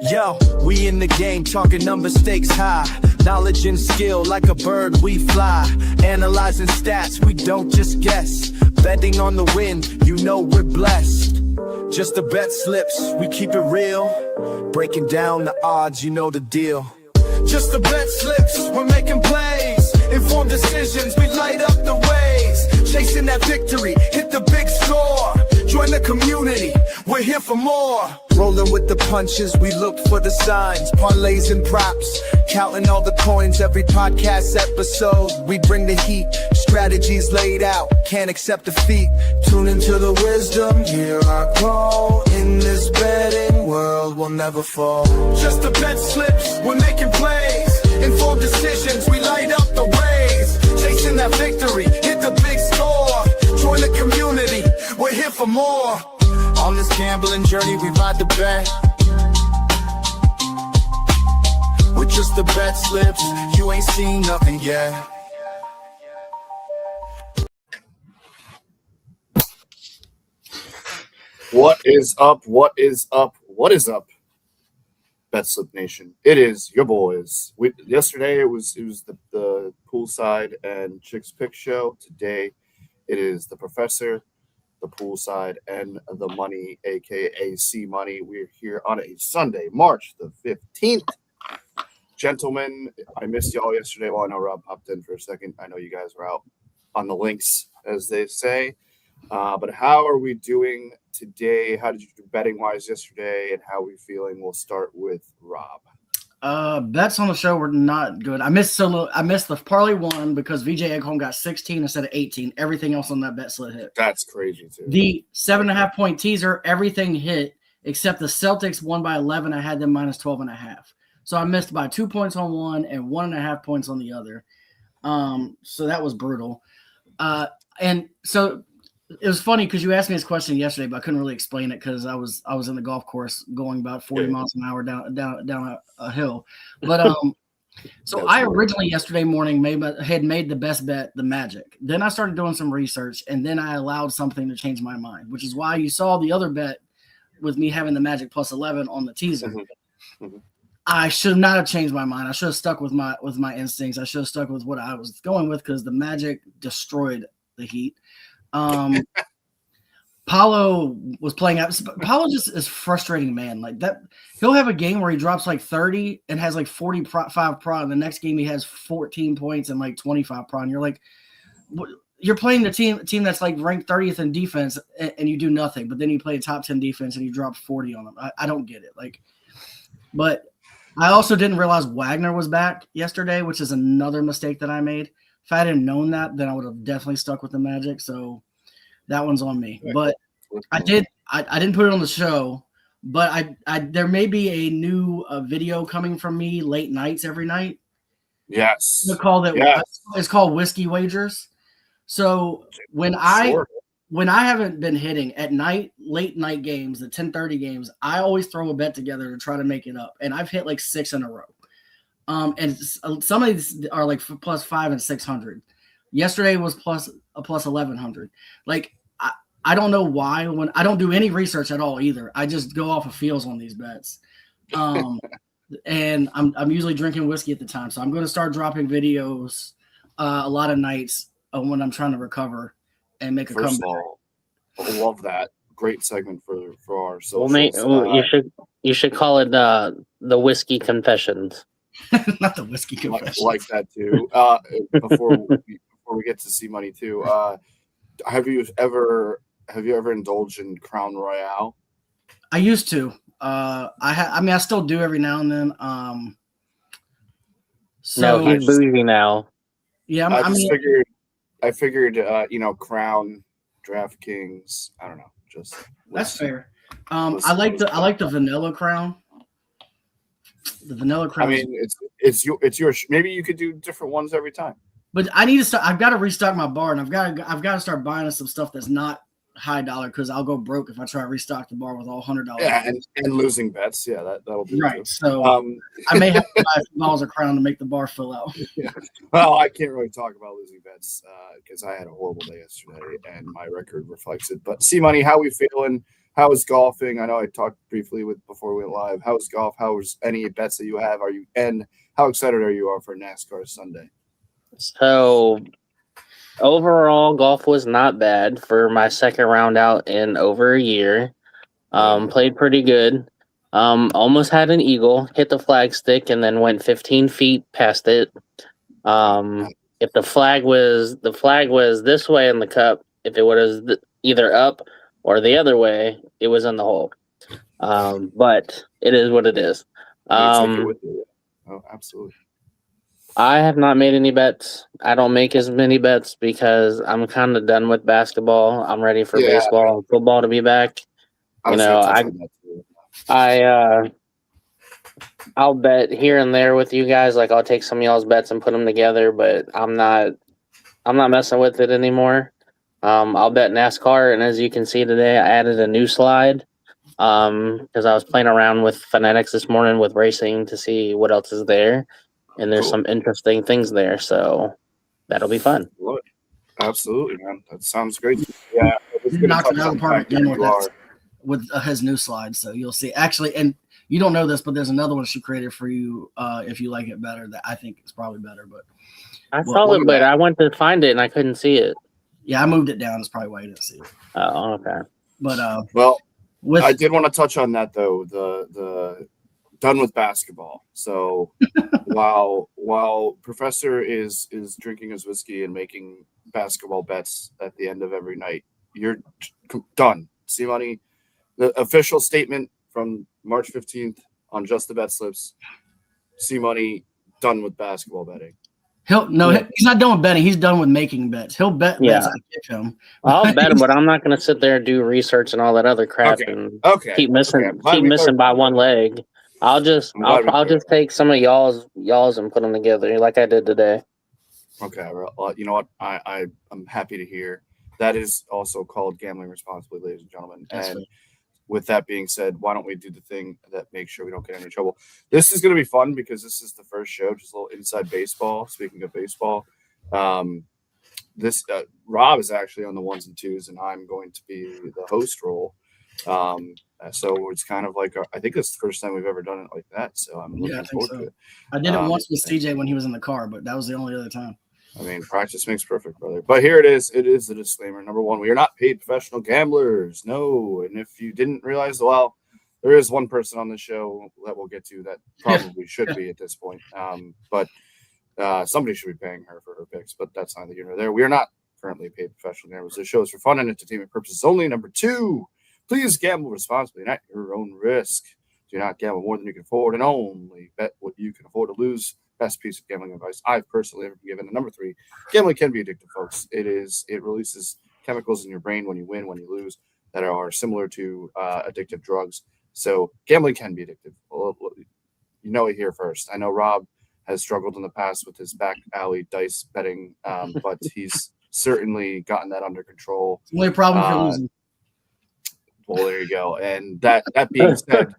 Yo, we in the game, talking number stakes high. Knowledge and skill, like a bird we fly. Analyzing stats, we don't just guess. Betting on the win, you know we're blessed. Just the bet slips, we keep it real. Breaking down the odds, you know the deal. Just the bet slips, we're making plays. Informed decisions, we light up the ways. Chasing that victory, hit the big score. Join the community, we're here for more. Rolling with the punches, we look for the signs. Parlays and props, counting all the coins every podcast episode. We bring the heat, strategies laid out, can't accept defeat. Tune into the wisdom, hear our call. In this betting world, we'll never fall. Just the bet slips, we're making plays. Informed decisions, we light up the ways. Chasing that victory, hit the big score. Join the community, we're here for more. On this gambling journey, we ride the bet. With just the bet slips, you ain't seen nothing yet. What is up? What is up? What is up? Bet Slip Nation. It is your boys. Yesterday it was the poolside and Chicks Pick show. Today it is the professor, the poolside, and the money, aka C Money. We're here on a Sunday, March the 15th. Gentlemen, I missed y'all yesterday. Well, I know Rob popped in for a second. I know you guys were out on the links, as they say. But how are we doing today? How did you do betting wise yesterday, and how are we feeling? We'll start with Rob. Bets on the show were not good. I missed the parlay one because VJ Egghorn got 16 instead of 18. Everything else on that bet slip hit. That's crazy too. The 7.5 point teaser, everything hit except the Celtics won by 11. I had them minus 12.5. So I missed by 2 points on one and 1.5 points on the other. So that was brutal. And so it was funny because you asked me this question yesterday, but I couldn't really explain it because I was in the golf course going about 40 miles an hour down a hill. But so I originally yesterday morning had made the best bet, the Magic. Then I started doing some research, and then I allowed something to change my mind, which is why you saw the other bet with me having the Magic plus 11 on the teaser. Mm-hmm. I should not have changed my mind. I should have stuck with my instincts. I should have stuck with what I was going with because the Magic destroyed the Heat. Paulo was playing out. Paulo just is frustrating, man. Like that, he'll have a game where he drops like 30 and has like 45 pro, and the next game he has 14 points and like 25 pro. And you're like, you're playing the team that's like ranked 30th in defense, and you do nothing. But then you play a top 10 defense and you drop 40 on them. I don't get it. But I also didn't realize Wagner was back yesterday, which is another mistake that I made. If I hadn't known that, then I would have definitely stuck with the Magic. So that one's on me. But I didn't put it on the show. But there may be a new video coming from me late nights every night. Yes. It's called Whiskey Wagers. So when I haven't been hitting at night, late night games, the 10:30 games, I always throw a bet together to try to make it up. And I've hit like 6 in a row. And some of these are like plus 5 and 600. Yesterday was plus 1,100. Like I don't know why when I don't do any research at all either. I just go off of feels on these bets. And I'm usually drinking whiskey at the time, so I'm going to start dropping videos a lot of nights when I'm trying to recover and make a comeback. First of all, I love that. Great segment for our socials. You should call it the Whiskey Confessions. Not the Whiskey Confessions. Like that too. Before we get to C Money too, have you ever indulged in Crown Royale? I used to. I still do every now and then. So he's bougie now. Yeah, I figured, Crown, DraftKings. I don't know. Just that's fair. I like the vanilla Crown. The vanilla Crown. I mean, it's your. Maybe you could do different ones every time. But I need to start. I've got to restock my bar, and I've got to start buying some stuff that's not high dollar because I'll go broke if I try to restock the bar with all $100. Yeah, and losing bets. Yeah, that'll be right. Good. So I may have to buy a few bottles of Crown to make the bar fill out. Yeah. Well, I can't really talk about losing bets because I had a horrible day yesterday, and my record reflects it. But C Money, how we feeling? How is golfing? I know I talked briefly before we went live. How is golf? How is any bets that you have? And how excited are you for NASCAR Sunday? So overall, golf was not bad for my second round out in over a year. Played pretty good. Almost had an eagle, hit the flag stick, and then went 15 feet past it. If the flag was this way in the cup, if it was either up or the other way, it was in the hole. But it is what it is. You take it with you. Oh, absolutely. I have not made any bets. I don't make as many bets because I'm kind of done with basketball. I'm ready for baseball and football to be back. I'll bet here and there with you guys. Like I'll take some of y'all's bets and put them together, but I'm not messing with it anymore. I'll bet NASCAR, and as you can see today, I added a new slide because I was playing around with Fanatics this morning with racing to see what else is there, and there's some interesting things there, so that'll be fun. Absolutely, man. That sounds great. Yeah, you knocked it out of the park with his new slide, so you'll see. Actually, and you don't know this, but there's another one she created for you if you like it better. That I think is probably better, but I saw it, but I went to find it and I couldn't see it. Yeah, I moved it down. That's probably why you didn't see it. Oh, okay. But I did want to touch on that though. The done with basketball. So while Professor is drinking his whiskey and making basketball bets at the end of every night, you're done. See money. The official statement from March 15th on Just the Bet Slips. See money done with basketball betting. He's not done with betting. He's done with making bets. He'll bet bets I give him. I'll bet him, but I'm not going to sit there and do research and all that other crap and keep missing by one leg. I'll just take some of y'all's and put them together like I did today. Okay, well, you know what? I'm happy to hear. That is also called gambling responsibly, ladies and gentlemen. And with that being said, why don't we do the thing that makes sure we don't get in any trouble? This is going to be fun because this is the first show, just a little inside baseball. Speaking of baseball, Rob is actually on the ones and twos, and I'm going to be the host role. So it's kind of like I think it's the first time we've ever done it like that. So I'm looking forward to it. I did it once with CJ when he was in the car, but that was the only other time. I mean, practice makes perfect, brother. But here it is. It is the disclaimer. Number one, we are not paid professional gamblers. No. And if you didn't realize, well, there is one person on the show that we'll get to that probably should be at this point. But somebody should be paying her for her picks, but that's neither here nor there. We are not currently paid professional gamblers. This show is for fun and entertainment purposes only. Number two, please gamble responsibly and at your own risk. Do not gamble more than you can afford and only bet what you can afford to lose. Best piece of gambling advice I've personally ever given. And number three, gambling can be addictive, folks. It releases chemicals in your brain when you win, when you lose, that are similar to addictive drugs. So gambling can be addictive. You know it here first. I know Rob has struggled in the past with his back alley dice betting, but he's certainly gotten that under control. It's only a problem for losing. Well, there you go. And that being said,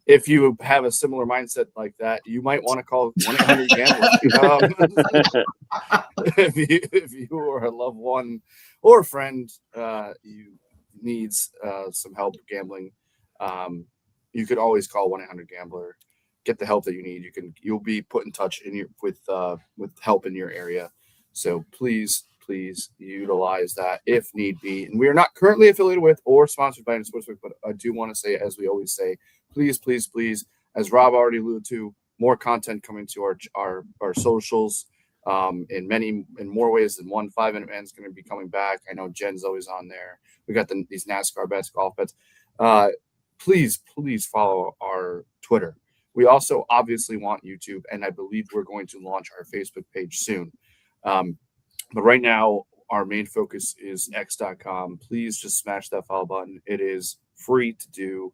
if you have a similar mindset like that, you might want to call 1-800-GAMBLER. If you or a loved one or a friend you needs some help gambling, you could always call 1-800-GAMBLER. Get the help that you need. You'll be put in touch with help in your area. So please utilize that if need be. And we are not currently affiliated with or sponsored by any sportsbook, but I do want to say, as we always say, please, as Rob already alluded to, more content coming to our socials in more ways than one. 5-Minute Man's going to be coming back. I know Jen's always on there. We got these NASCAR bets, golf bets. Please follow our Twitter. We also obviously want YouTube, and I believe we're going to launch our Facebook page soon. But right now, our main focus is x.com. Please just smash that follow button. It is free to do.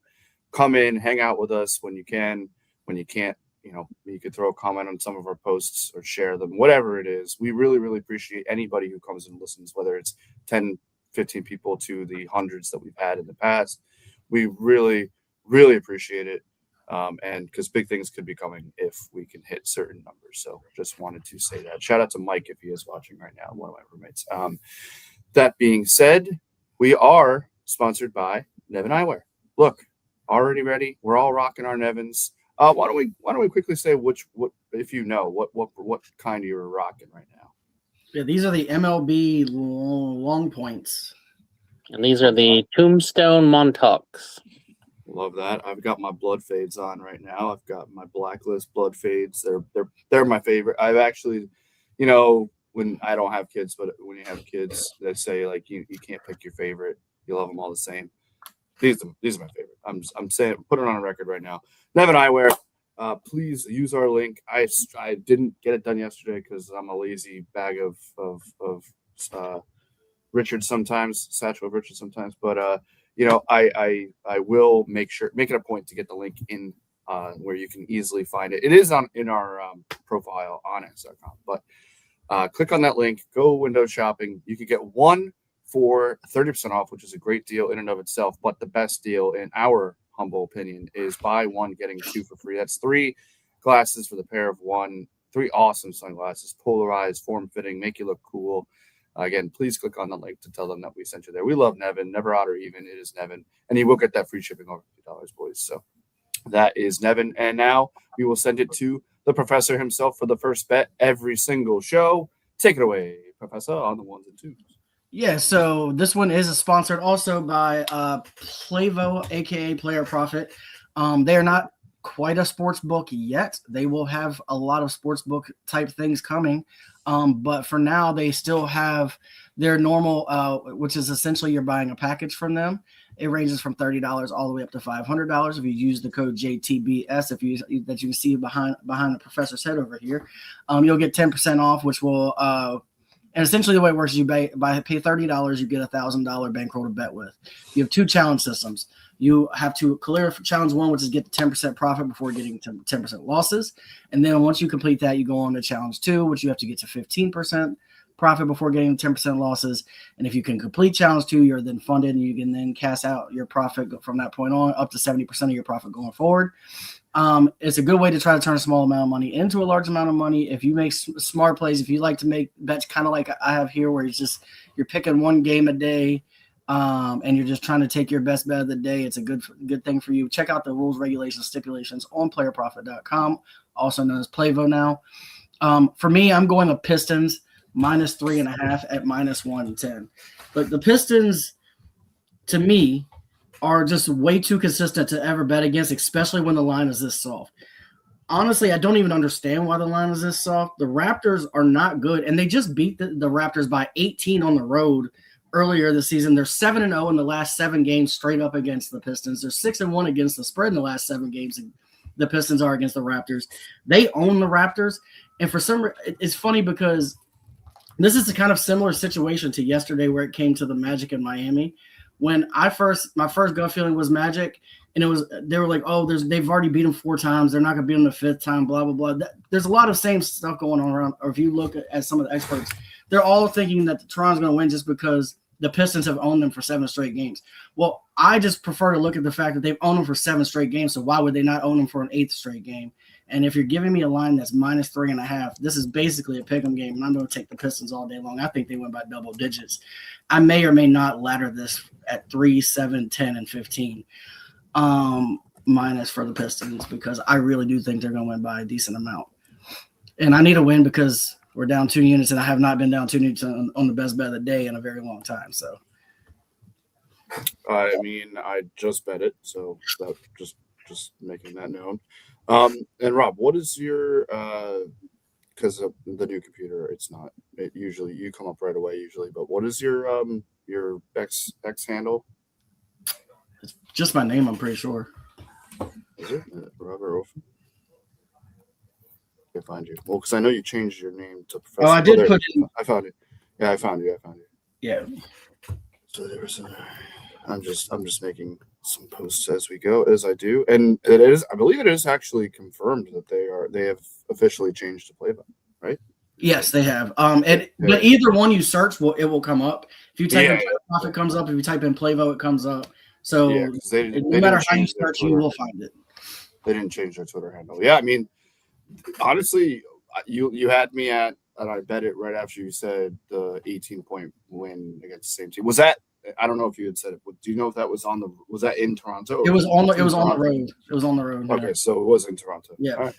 Come in, hang out with us when you can. When you can't, you could throw a comment on some of our posts or share them, whatever it is. We really, really appreciate anybody who comes and listens, whether it's 10, 15 people to the hundreds that we've had in the past. We really, really appreciate it. And because big things could be coming if we can hit certain numbers. So just wanted to say that. Shout out to Mike if he is watching right now, one of my roommates. That being said, we are sponsored by Nevin Eyewear. Look, already ready. We're all rocking our Nevins. Why don't we quickly say what if you know what kind you're rocking right now? Yeah, these are the MLB long points. And these are the Tombstone Montauk's. Love that. I've got my blood fades on right now. I've got my Blacklist blood fades. They're my favorite. I've actually, when I don't have kids, but when you have kids, they say like you can't pick your favorite. You love them all the same. These are my favorite. I'm saying, put it on a record right now. Nevin Eyewear. Please use our link. I didn't get it done yesterday because I'm a lazy bag of Richard sometimes, satchel of Richard sometimes, but I will make it a point to get the link in where you can easily find it. It is in our profile on X.com, but click on that link, go window shopping. You can get one for 30% off, which is a great deal in and of itself, but the best deal in our humble opinion is buy one, getting two for free. That's 3 glasses for the pair of one, 3 awesome sunglasses, polarized, form-fitting, make you look cool. Again, please click on the link to tell them that we sent you there. We love Nevin, never odd or even. It is Nevin, and you will get that free shipping over $50, boys. So that is Nevin, and now we will send it to the professor himself for the first bet every single show. Take it away, Professor, on the ones and twos. Yeah, so this one is sponsored also by Playvo, aka Player Profit. They are not quite a sports book yet. They will have a lot of sports book type things coming. But for now, they still have their normal, which is essentially you're buying a package from them. It ranges from $30 all the way up to $500 if you use the code JTBS. That you can see behind the professor's head over here, you'll get 10% off, which will. And essentially the way it works is you pay $30, you get a $1,000 bankroll to bet with. You have 2 challenge systems. You have to clear challenge 1, which is get the 10% profit before getting 10% losses. And then once you complete that, you go on to challenge 2, which you have to get to 15% profit before getting 10% losses. And if you can complete challenge 2, you're then funded and you can then cash out your profit from that point on up to 70% of your profit going forward. It's a good way to try to turn a small amount of money into a large amount of money. If you make smart plays, if you like to make bets kind of like I have here, where it's just you're picking one game a day and you're just trying to take your best bet of the day, it's a good thing for you. Check out the rules, regulations, stipulations on playerprofit.com, also known as Playvo now. For me, I'm going with Pistons -3.5 at -110. But the Pistons, to me, are just way too consistent to ever bet against, especially when the line is this soft. Honestly, I don't even understand why the line is this soft. The Raptors are not good, and they just beat the Raptors by 18 on the road earlier this season. They're 7-0 in the last 7 games straight up against the Pistons. They're 6-1 against the spread in the last 7 games. The Pistons are against the Raptors. They own the Raptors, and for some reason, it's funny because this is a kind of similar situation to yesterday where it came to the Magic in Miami. When my first gut feeling was Magic, and they were like, oh, they've already beat them 4 times. They're not going to beat them the 5th time, blah, blah, blah. There's a lot of same stuff going on around. Or if you look at some of the experts, they're all thinking that Toronto's going to win just because the Pistons have owned them for 7 straight games. Well, I just prefer to look at the fact that they've owned them for 7 straight games, so why would they not own them for an 8th straight game? And if you're giving me a line that's -3.5, this is basically a pick'em game, and I'm going to take the Pistons all day long. I think they win by double digits. I may or may not ladder this at 3, 7, 10, and 15 minus for the Pistons because I really do think they're going to win by a decent amount. And I need a win because we're down 2 units, and I have not been down 2 units on the best bet of the day in a very long time. So, I mean, I just bet it, so that just making that known. And Rob, what is your because of the new computer, it usually you come up right away usually, but what is your X handle? it's just my name, I'm pretty sure. Is it Robert Offen? I can't find you. Well, because I know you changed your name to Professor. Oh, I did put it. I found it. Yeah, I found you. Yeah. So there was I'm just making some posts as we go, as I do, and it is. I believe it is actually confirmed that they have officially changed to Playvo, right? Yes, they have. But either one you search, it will come up. If you type in Profit, it comes up. If you type in Playvo, it comes up. So no matter how you search, you will find it. They didn't change their Twitter handle. Yeah, I mean, honestly, you had me at, and I bet it right after you said the 18-point win against the same team. Was that I don't know if you had said it, but do you know if that was was that in Toronto? It was on the Toronto? road. It was on the road. Okay, Yeah. so it was in Toronto. Yeah. All right.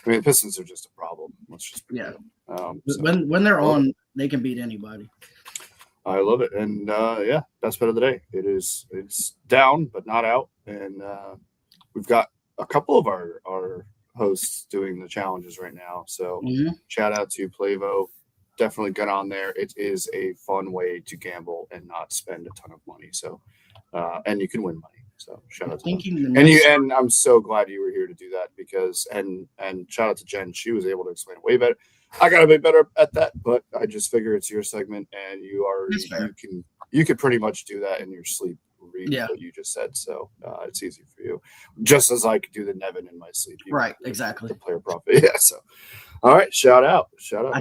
I mean, the Pistons are just a problem. Let's just be Yeah. real. So When they're on, they can beat anybody. I love it, and yeah, best bet of the day. It's down but not out, and we've got a couple of our hosts doing the challenges right now. So shout out to Plavo. Definitely get on there. It is a fun way to gamble and not spend a ton of money. So, and you can win money. So shout out to them. And I'm so glad you were here to do that because and shout out to Jen. She was able to explain it way better. I gotta be better at that, but I just figure it's your segment and you could pretty much do that in your sleep. Read what you just said, so it's easy for you. Just as I could do the Nevin in my sleep. Right, exactly. The player profit. Yeah. So, all right. Shout out.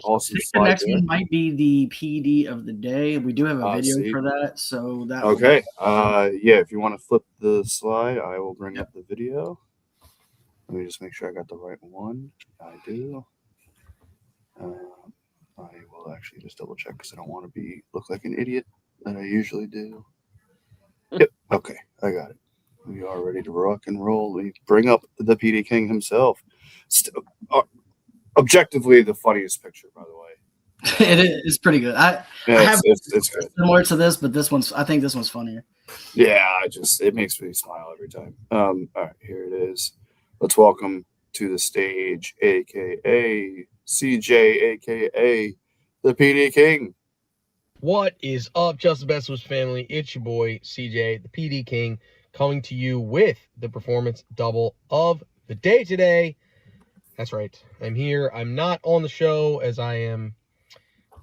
Awesome. The next one might be the PD of the day. We do have a video for that, so that. Okay. Yeah. If you want to flip the slide, I will bring up the video. Let me just make sure I got the right one. I do. I will actually just double check because I don't want to look like an idiot that I usually do. Yep. Okay, I got it. We are ready to rock and roll. We bring up the PD King himself. Objectively, the funniest picture, by the way. It's pretty good. It's good. Similar to this, but I think this one's funnier. Yeah, it makes me smile every time. All right, here it is. Let's welcome to the stage, aka CJ, aka the PD King. What is up, Just the Best was family? It's your boy CJ, the PD King, coming to you with the performance double of the day today. That's right. I'm here. I'm not on the show as I am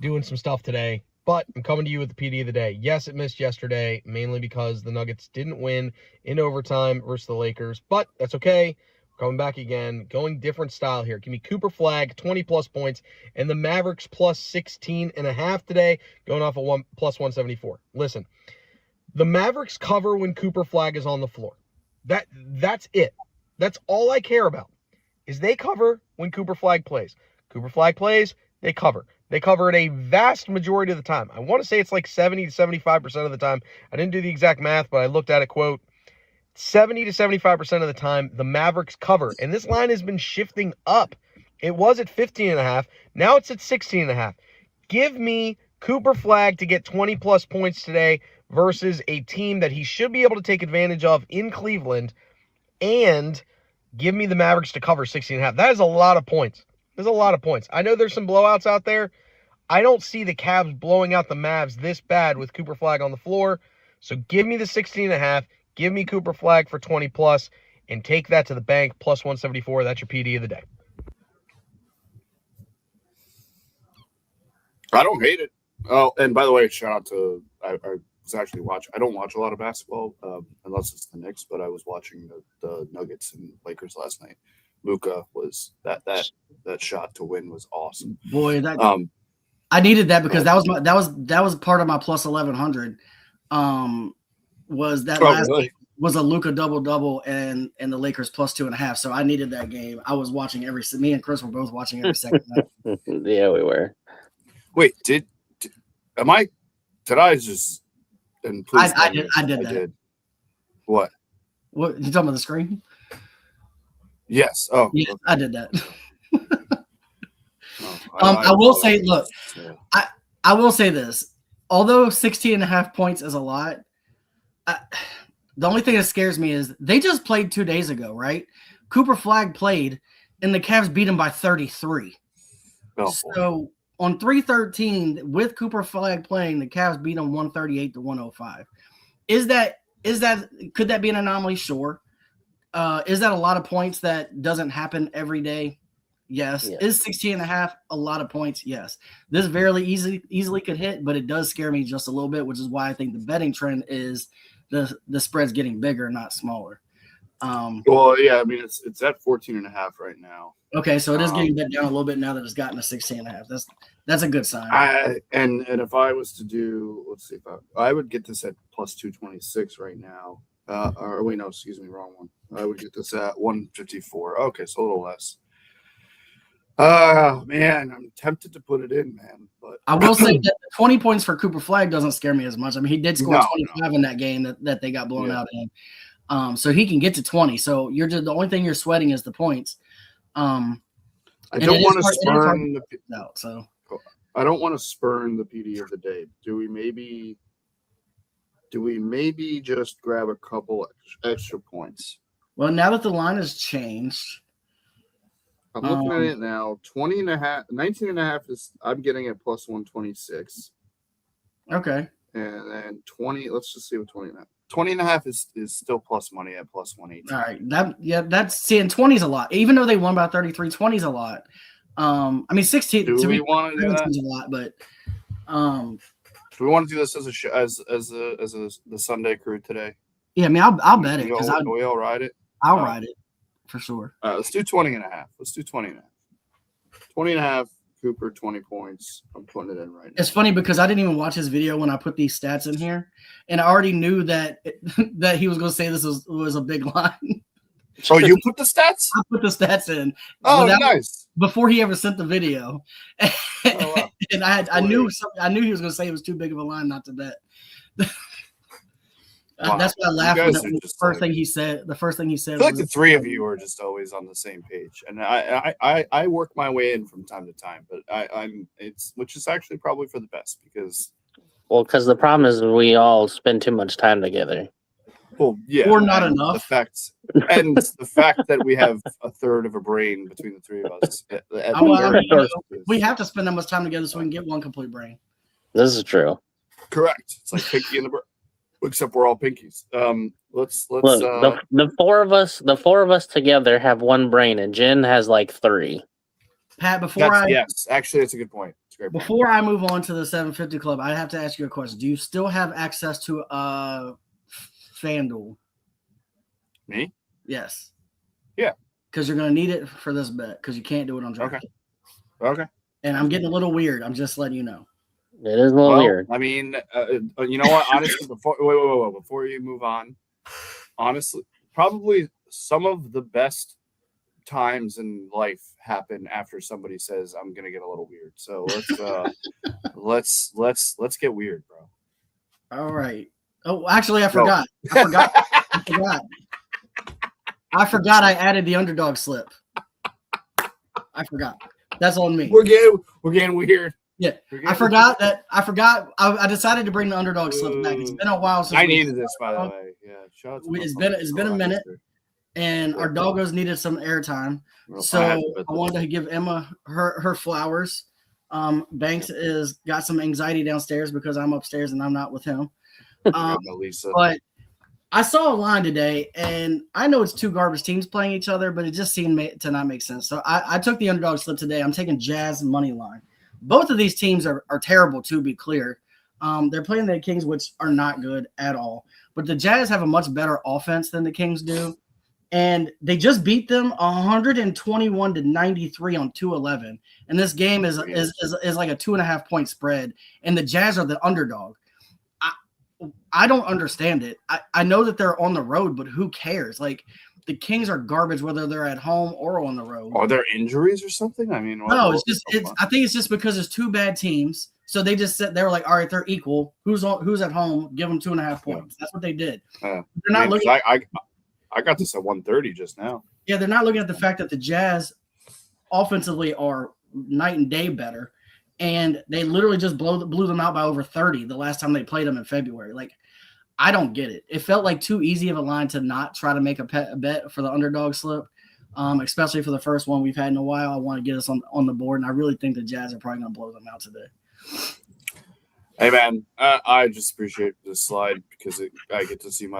doing some stuff today, but I'm coming to you with the PD of the day. Yes, it missed yesterday, mainly because the Nuggets didn't win in overtime versus the Lakers, but that's okay. Coming back again, going different style here. Give me Cooper Flag, 20-plus points, and the Mavericks plus 16.5 today, going off of plus 174. Listen, the Mavericks cover when Cooper Flag is on the floor. That's it. That's all I care about, is they cover when Cooper Flag plays. Cooper Flag plays, they cover. They cover it a vast majority of the time. I want to say it's like 70 to 75% of the time. I didn't do the exact math, but I looked at it, quote, 70 to 75% of the time, the Mavericks cover. And this line has been shifting up. It was at 15.5. Now it's at 16.5. Give me Cooper Flag to get 20-plus points today versus a team that he should be able to take advantage of in Cleveland. And give me the Mavericks to cover 16.5. That is a lot of points. There's a lot of points. I know there's some blowouts out there. I don't see the Cavs blowing out the Mavs this bad with Cooper Flag on the floor. So give me the 16.5. Give me Cooper Flag for 20-plus, and take that to the bank, plus 174. That's your PD of the day. I don't hate it. Oh, and by the way, shout out to I was actually watching. I don't watch a lot of basketball unless it's the Knicks, but I was watching the Nuggets and Lakers last night. Luka was that shot to win was awesome. Boy, I needed that because that was part of my plus 1100. Was that last game was a Luka double and the Lakers plus 2.5. So I needed that game. I was watching me and Chris were both watching every second. Yeah, we were. Wait, did I just? And please, I did that. What? What you talking about the screen? Yes. Oh, yeah, okay. I did that. I will say, look, yeah. I will say this. Although 16.5 points is a lot, the only thing that scares me is they just played 2 days ago, right? Cooper Flag played, and the Cavs beat him by 33. Oh, so on 3-13, with Cooper Flag playing, the Cavs beat him 138 to 105. Could that be an anomaly? Sure. Is that a lot of points that doesn't happen every day? Yes. Yeah. Is 16.5 a lot of points? Yes. This very easily could hit, but it does scare me just a little bit, which is why I think the betting trend is the spread's getting bigger, not smaller. Well, yeah, I mean it's at 14.5 right now. Okay, so it is getting bet down a little bit now that it's gotten to 16.5. That's a good sign. And if I was to do, let's see, if I would get this at plus 226 right now. Or wait, no, excuse me, wrong one. I would get this at 154. Okay, so a little less. Man, I'm tempted to put it in, man. But I will say that 20 points for Cooper Flagg doesn't scare me as much. I mean, he did score No, 25 in that game that they got blown Yeah. out in. So he can get to 20. So you're just the only thing you're sweating is the points. I And don't it is want to hard- it is hard spurn the. out. So I don't want to spurn the PD of the day. Do we maybe just grab a couple extra points? well, now that the line has changed, I'm looking at it now. 19.5 is I'm getting at plus 126. okay. And then 20, let's just see what 20.5 is still plus money at plus 118. All right. That's seeing 20 is a lot. Even though they won by 33, 20 is a lot. I mean 16 Do to we me want to do that? is a lot, but Do we want to do this as a show, as the Sunday crew today? yeah, I mean I'll bet it We because all ride it. I'll ride it for sure. Let's do 20.5. Let's do 20.5. 20.5. Cooper 20 points. I'm putting it in right now. It's funny because I didn't even watch his video when I put these stats in here, and I already knew that that he was going to say this was a big line. Oh, you put the stats? I put the stats in. Oh, without- nice. before he ever sent the video, Oh, wow. and I knew he was going to say it was too big of a line not to bet. Wow. That's why I laughed You when guys the are first just thing he said. The first thing he said I feel like was, the three of you are just always on the same page, and I work my way in from time to time, but which is actually probably for the best because Because the problem is we all spend too much time together. well, yeah, Or not and enough. the fact that we have a third of a brain between the three of us. We have to spend that much time together so we can get one complete brain. This is true. Correct. It's like Pinky and the Brain, except we're all pinkies. Let's Look, the four of us together have one brain, and Jen has like 3. Pat, yes, actually, that's a good point. It's a great point. before I move on to the 750 Club, I have to ask you a question. Do you still have access to FanDuel? Me? Yes. Yeah. Because you're going to need it for this bet because you can't do it on DraftKings. Okay. And I'm getting a little weird. I'm just letting you know. It is a little weird. I mean, you know what? Honestly, before you move on, honestly, probably some of the best times in life happen after somebody says, "I'm gonna get a little weird." So let's get weird, bro. All right. Oh, actually, I forgot. I forgot I added the underdog slip. I forgot. That's on me. We're getting weird. Yeah, I forgot. I decided to bring the underdog slip back. It's been a while since I needed this, by the way. Yeah, shout out to It's my been a minute, and our doggos needed some airtime, so I wanted to give Emma her flowers. Banks is got some anxiety downstairs because I'm upstairs and I'm not with him. Lisa. But I saw a line today, and I know it's two garbage teams playing each other, but it just seemed to not make sense. So I took the underdog slip today. I'm taking Jazz money line. Both of these teams are terrible, to be clear. They're playing the Kings, which are not good at all. But the Jazz have a much better offense than the Kings do. And they just beat them 121-93 on 2-11. And this game is like a 2.5 point spread. And the Jazz are the underdog. I don't understand it. I know that they're on the road, but who cares? Like, the Kings are garbage whether they're at home or on the road. Are there injuries or something? I mean, no, I think it's just because it's two bad teams. So they just said they were like, all right, they're equal. Who's at home? Give them 2.5 points. That's what they did. They're not looking. I got this at 130 just now. Yeah, they're not looking at the fact that the Jazz offensively are night and day better, and they literally just blew them out by over 30 the last time they played them in February. Like, I don't get it. It felt like too easy of a line to not try to make a bet for the underdog slip, especially for the first one we've had in a while. I want to get us on the board, and I really think the Jazz are probably going to blow them out today. Hey, man, I just appreciate this slide because I get to see my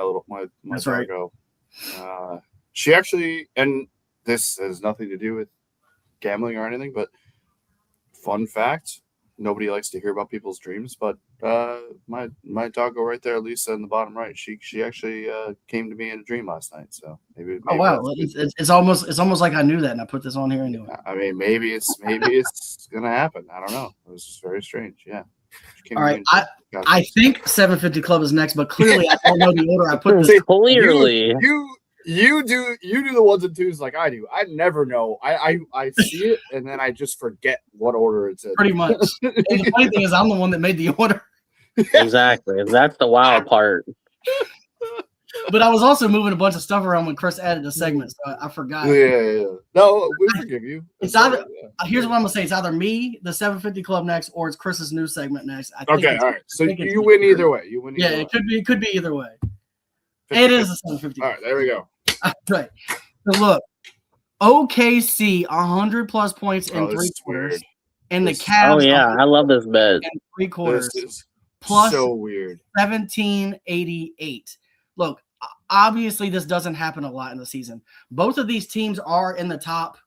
That's right. go. She actually, and this has nothing to do with gambling or anything, but fun fact, nobody likes to hear about people's dreams, but my doggo right there, Lisa, in the bottom right, she actually came to me in a dream last night. So maybe Oh wow, it's almost like I knew that, and I put this on here anyway. I mean, maybe it's gonna happen. I don't know. It was just very strange. Yeah. All right, I think 750 Club is next, but clearly I don't know the order I put this. Clearly, You do the ones and twos like I do. I never know. I see it and then I just forget what order it's in. Pretty much. And the funny thing is, I'm the one that made the order. Exactly. That's the wild part. But I was also moving a bunch of stuff around when Chris added a segment, so I forgot. Yeah. No, we forgive you. It's either here's what I'm gonna say: it's either me, the 750 Club next, or it's Chris's new segment next. I think Okay, it's- all right. So I think it's you win either way. You win Yeah, either way. it could be either way. It is a 750. All right, there we go. Right. So look, OKC 100 plus points in This 3 is quarters, weird. and the This- Cavs Oh yeah, I love this bet. in 3 quarters This is plus so weird. 1788. Look, obviously this doesn't happen a lot in the season. Both of these teams are in the top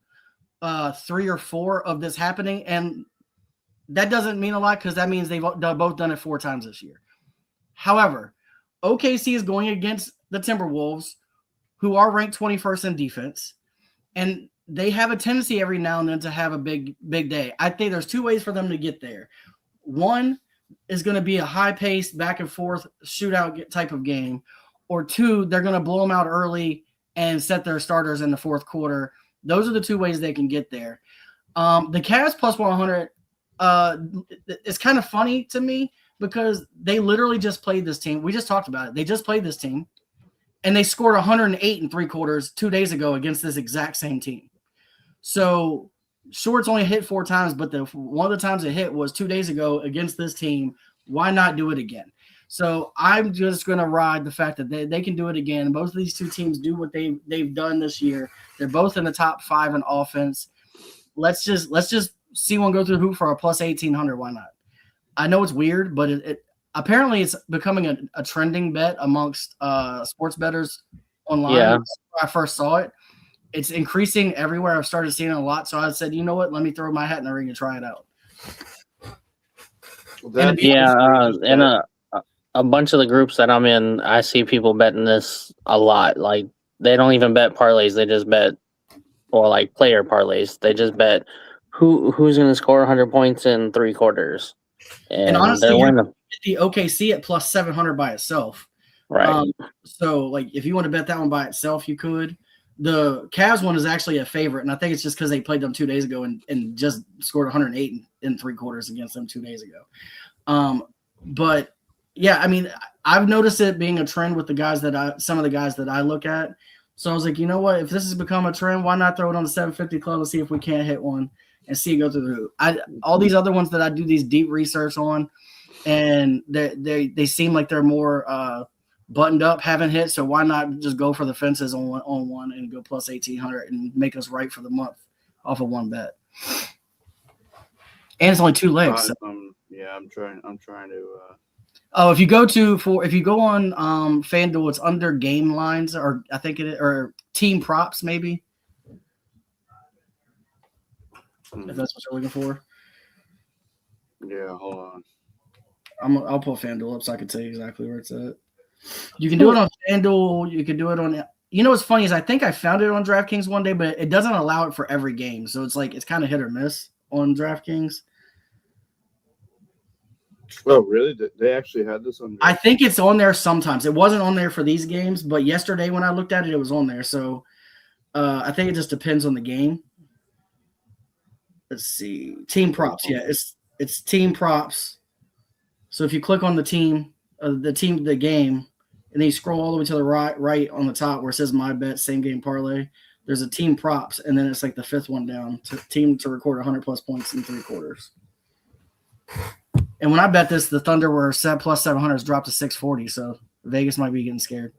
3 or 4 of this happening, and that doesn't mean a lot because that means they've both done it 4 times this year. However, OKC is going against the Timberwolves, who are ranked 21st in defense, and they have a tendency every now and then to have a big day. I think there's 2 ways for them to get there. One is going to be a high-paced, back-and-forth shootout type of game, or 2, they're going to blow them out early and set their starters in the 4th quarter. Those are the 2 ways they can get there. The Cavs plus 100 it's kind of funny to me because they literally just played this team. We just talked about it. They just played this team, and they scored 108 in 3 quarters 2 days ago against this exact same team. So, sure, it's only hit 4 times, but one of the times it hit was 2 days ago against this team. Why not do it again? So I'm just going to ride the fact that they can do it again. Both of these 2 teams do what they've done this year. They're both in the top 5 in offense. Let's just see one go through the hoop for a plus 1,800. Why not? I know it's weird, but it apparently it's becoming a trending bet amongst sports bettors online. Yeah. When I first saw it. It's increasing everywhere. I've started seeing it a lot. So I said, you know what? Let me throw my hat in the ring and try it out. And a bunch of the groups that I'm in, I see people betting this a lot. Like they don't even bet parlays; they just bet, or like player parlays. They just bet who's going to score 100 points in 3 quarters, and honestly, they're winning. The OKC at plus 700 by itself. Right. So, like, if you want to bet that one by itself, you could. The Cavs one is actually a favorite, and I think it's just because they played them 2 days ago and just scored 108 in 3 quarters against them 2 days ago. But yeah, I mean, I've noticed it being a trend with some of the guys that I look at. So I was like, you know what? If this has become a trend, why not throw it on the 750 Club and see if we can't hit one and see it go through the hoop? All these other ones that I do these deep research on, and they seem like they're more buttoned up, haven't hit. So why not just go for the fences on one and go plus 1,800 and make us right for the month off of one bet? And it's only 2 legs. So. Yeah, I'm trying to. Oh, if you go on FanDuel, it's under game lines, or I think it is, or team props maybe. If that's what you're looking for. Yeah, hold on. I'll pull FanDuel up so I can tell you exactly where it's at. You can do it on FanDuel. You can do it on. You know what's funny is I think I found it on DraftKings one day, but it doesn't allow it for every game. So it's like it's kind of hit or miss on DraftKings. Oh, really? They actually had this on? I think it's on there sometimes. It wasn't on there for these games, but yesterday when I looked at it, it was on there. So I think it just depends on the game. Let's see. Team props. Yeah, it's team props. So if you click on the game, and then you scroll all the way to the right on the top where it says my bet, same game parlay, there's a team props, and then it's like the 5th one down, team to record 100 plus points in 3 quarters. And when I bet this, the Thunder were set plus 700 has dropped to 640, so Vegas might be getting scared.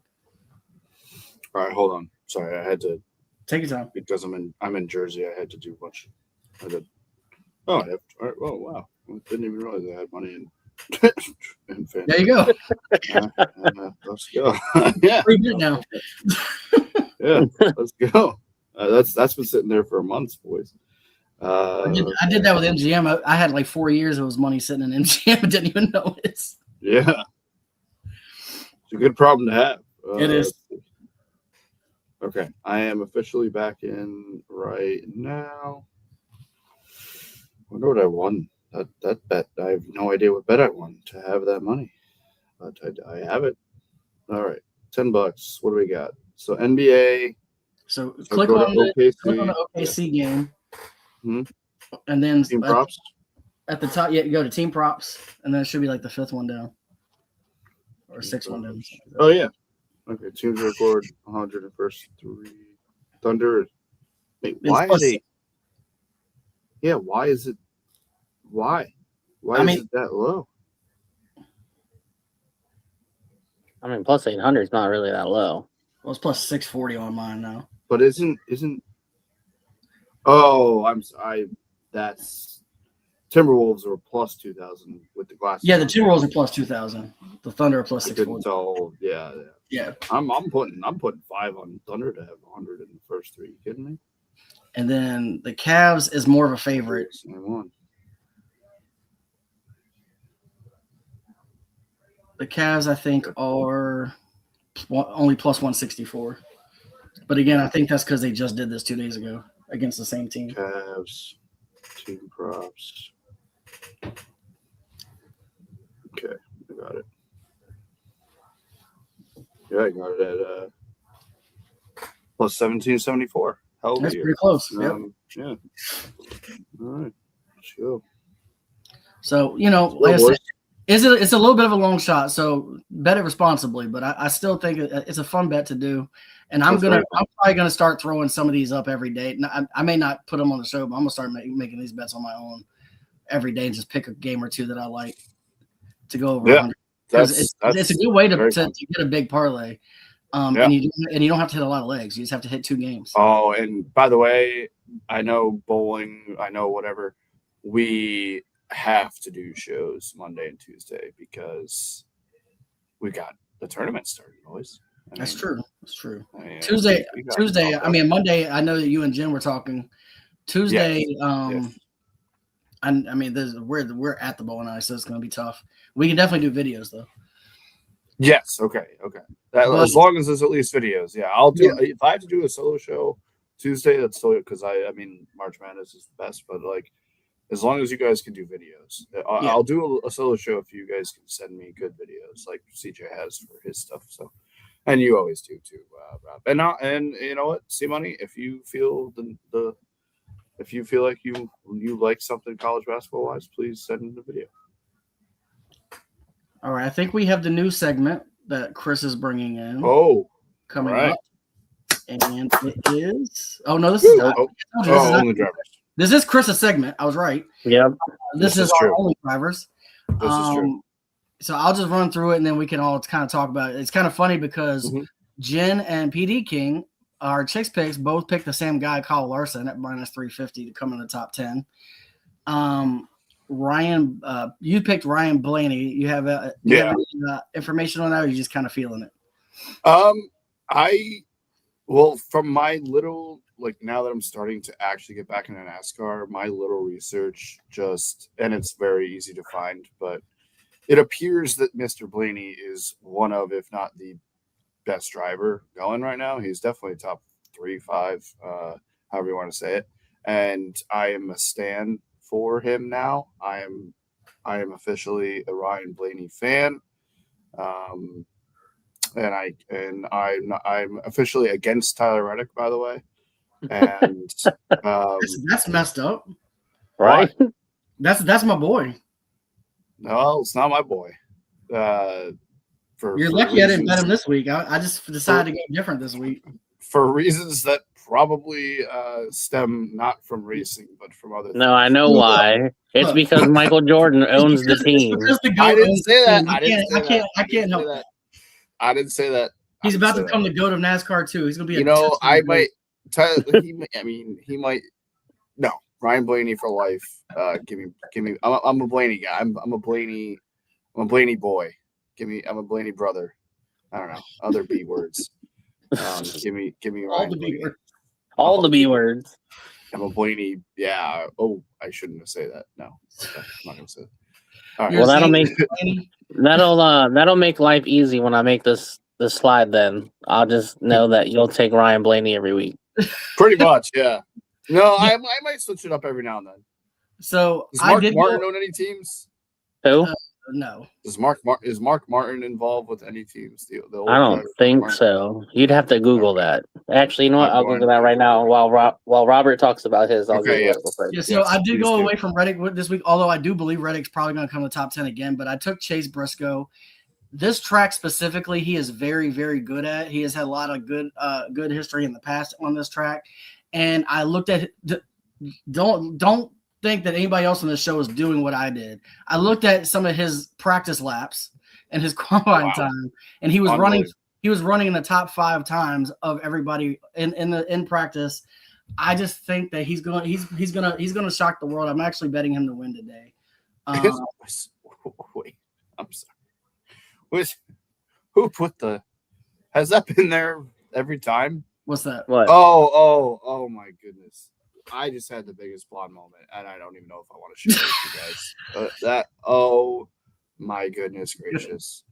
All right, hold on. Sorry, I had to Take your time. because I'm in Jersey. I had to do a bunch. I did. Oh, I have. All right, oh, wow! I didn't even realize I had money in. in FanDuel. There you go. Let's go. Yeah. Pretty good now. Yeah, let's go. That's been sitting there for months, boys. I did that with MGM. I had like 4 years. It was money sitting in MGM. I didn't even notice. Yeah, it's a good problem to have. It is. Okay, I am officially back in right now. I wonder what I won. That bet, I have no idea what bet I won to have that money, but I have it. All right, $10. What do we got? So NBA. So So click go on to the OKC. OKC game, Mhm. and then Team props. at the top, you go to team props, and then it should be like the 5th one down or 6th one down. something like that. Oh yeah. Okay. Teams record 100 and first 3. Thunder. Wait, It's why are plus- they? Yeah. Why is it? Why? Why I is mean- it that low? I mean, plus 800 is not really that low. Well, it's plus 640 on mine now. But isn't? Oh, that's Timberwolves are plus 2,000 with the glasses. Yeah, the on. Timberwolves are plus 2,000. The Thunder are plus I couldn't 640. tell. Yeah. Yeah, I'm putting 5 on Thunder to have 100 in the first 3. You kidding me? and then the Cavs is more of a favorite. Same one. The Cavs, I think, are only plus 164. But again, I think that's because they just did this 2 days ago against the same team. Cavs, team props. Okay, I got it. Yeah, I got it at plus 1774. Hell of a That's year. pretty close. Yep. Yeah. All right. Let's go. So, you know, like I said, it's a little bit of a long shot, so bet it responsibly. But I still think it's a fun bet to do, and I'm probably gonna start throwing some of these up every day. I may not put them on the show, but I'm gonna start making these bets on my own every day and just pick a game or two that I like to go over. Yeah, 100. Because it's a good way to get a big parlay, and you don't have to hit a lot of legs. You just have to hit 2 games. Oh, and by the way, I know bowling. I know whatever. We have to do shows Monday and Tuesday because we got the tournament starting, boys. That's true. That's true. Tuesday. I mean, Monday. I know that you and Jen were talking. Tuesday. Yes. I mean, we're at the bowling alley, so it's going to be tough. We can definitely do videos though. Yes. Okay. As long as there's at least videos. Yeah, I'll do. If I have to do a solo show Tuesday, that's still because I mean March Madness is the best, but like as long as you guys can do videos, I'll do a solo show if you guys can send me good videos like CJ has for his stuff. So, and you always do too, Rob. And you know what, C Money, if you feel if you feel like you like something college basketball wise, please send in the video. All right, I think we have the new segment that Chris is bringing in. Coming up, and it is. Oh no, this is not. Only drivers. This is Chris's segment. I was right. Yep. This is our only drivers. This is true. So I'll just run through it, and then we can all kind of talk about it. It's kind of funny because Jen and PD King, our Chicks picks, both picked the same guy, Kyle Larson, at minus 350 to come in the top 10. Ryan, you picked Ryan Blaney. You have any, information on that, or are you just kind of feeling it? From my little, like, now that I'm starting to actually get back into NASCAR, my little research and it's very easy to find, but it appears that Mr. Blaney is one of, if not the best driver going right now. He's definitely top 3, 5, however you want to say it. And I am a stan for him now. I am officially a Ryan Blaney fan. And I'm officially against Tyler Reddick, by the way. And that's messed up, right? That's my boy. No, it's not my boy. You're lucky I didn't bet him this week. I just decided to go different this week for reasons that probably stem not from racing, but from other things. No, I know why. It's because Michael Jordan owns the team. I didn't say that. I can't help that. I didn't say that. He's about to become the GOAT of NASCAR too. He's gonna be. I might. He might. No, Ryan Blaney for life. Give me. I'm a Blaney guy. I'm a Blaney boy. I'm a Blaney brother. I don't know other B words. Give me all the B words. All the B words. I'm a Blaney. Yeah. Oh, I shouldn't have said that. No, okay, I'm not gonna say that. All right. Well, that'll make life easy when I make this slide. Then I'll just know that you'll take Ryan Blaney every week. Pretty much, yeah. No, I might switch it up every now and then. So Does Martin own any teams? Who? No. Is Mark Martin involved with any teams? The old I don't driver, think Martin? so. You'd have to Google Okay. that. Actually, you know what? I'm I'll going Google that to. right now while Robert talks about his. I'll Okay, Google yes. it real quick. Yeah, so Yes, I did please go do. away from Reddick this week, although I do believe Reddick's probably going to come to the top 10 again. But I took Chase Briscoe. This track specifically, he is very, very good at. He has had a lot of good history in the past on this track. And I looked at don't think that anybody else on the show is doing what I did. I looked at some of his practice laps and his qualifying time, and he was running. He was running in the top 5 times of everybody in practice. I just think that he's gonna shock the world. I'm actually betting him to win today. Wait, I'm sorry. Who put the? Has that been there every time? What's that? What? Oh my goodness! I just had the biggest blonde moment, and I don't even know if I want to share it with you guys. Oh my goodness gracious!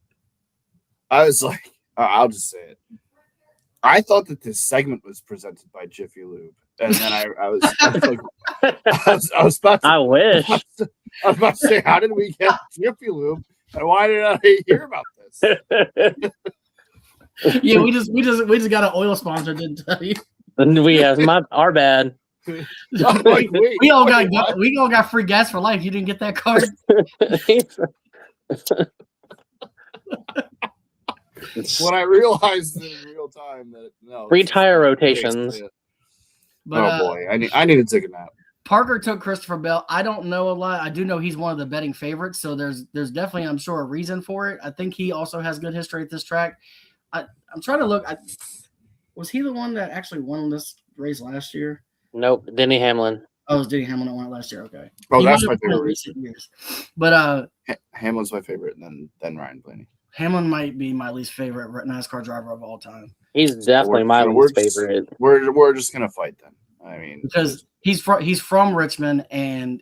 I was like, I'll just say it. I thought that this segment was presented by Jiffy Lube, and then I was like, I was about to. I wish. I was about to say, how did we get Jiffy Lube, and why did I hear about this? Yeah, we just got an oil sponsor, didn't tell you. We have our bad. I'm like, wait, We all wait, got free gas for life. You didn't get that card. when I realized in real time that no Free tire rotations. But, oh boy, I need to take a nap. Parker took Christopher Bell. I don't know a lot. I do know he's one of the betting favorites, so there's definitely, I'm sure, a reason for it. I think he also has good history at this track. I'm trying to look. Was he the one that actually won this race last year? Nope, Denny Hamlin. Oh, it was Denny Hamlin that won it last year. Okay. Oh, He that's might my have won in favorite. recent years. But Hamlin's my favorite, and then Ryan Blaney. Hamlin might be my least favorite NASCAR driver of all time He's definitely my least favorite. We're just gonna fight then. I mean, because he's from Richmond and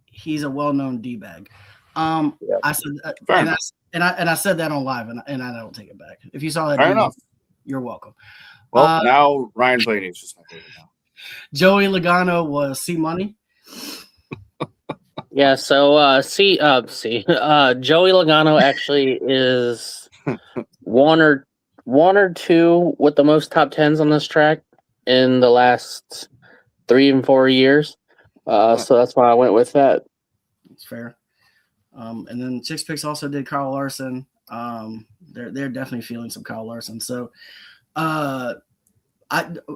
he's a well-known d-bag. Yep. I said, Fair and enough. I said that on live, and I don't take it back. If you saw that, Fair video, enough. you're welcome. Well, now Ryan Blaney is just my favorite now. Joey Logano was C Money. Yeah, so Joey Logano actually is one or two with the most top 10s on this track in the last 3 and 4 years. So that's why I went with that. It's fair. And then Chicks Picks also did Kyle Larson. They're definitely feeling some Kyle Larson. So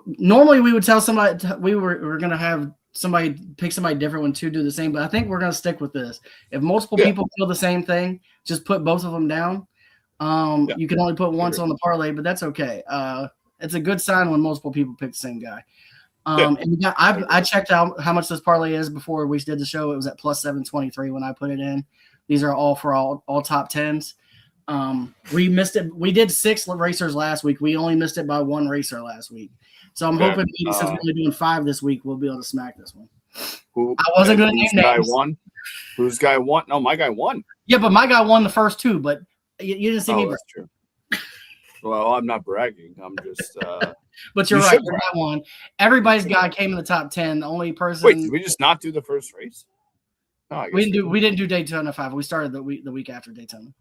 normally we would tell somebody we're gonna have somebody pick somebody different when 2 do the same, but I think we're gonna stick with this. If multiple people feel the same thing, just put both of them down. You can only put once on the parlay, but that's okay. It's a good sign when multiple people pick the same guy. And I checked out how much this parlay is before we did the show. It was at plus 723 when I put it in. These are all for all top 10s. We missed it. We did 6 racers last week. We only missed it by 1 racer last week. So I'm hoping since we're only doing 5 this week, we'll be able to smack this one. I wasn't going to name names. Whose guy won? No, my guy won. Yeah, but my guy won the first 2, but you didn't see me. That's true. Well, I'm not bragging. I'm just. But you're right. Your guy won. Everybody's guy came in the top 10. The only person. Wait, did we just not do the first race? No, we didn't do Daytona 5. We started the week after Daytona.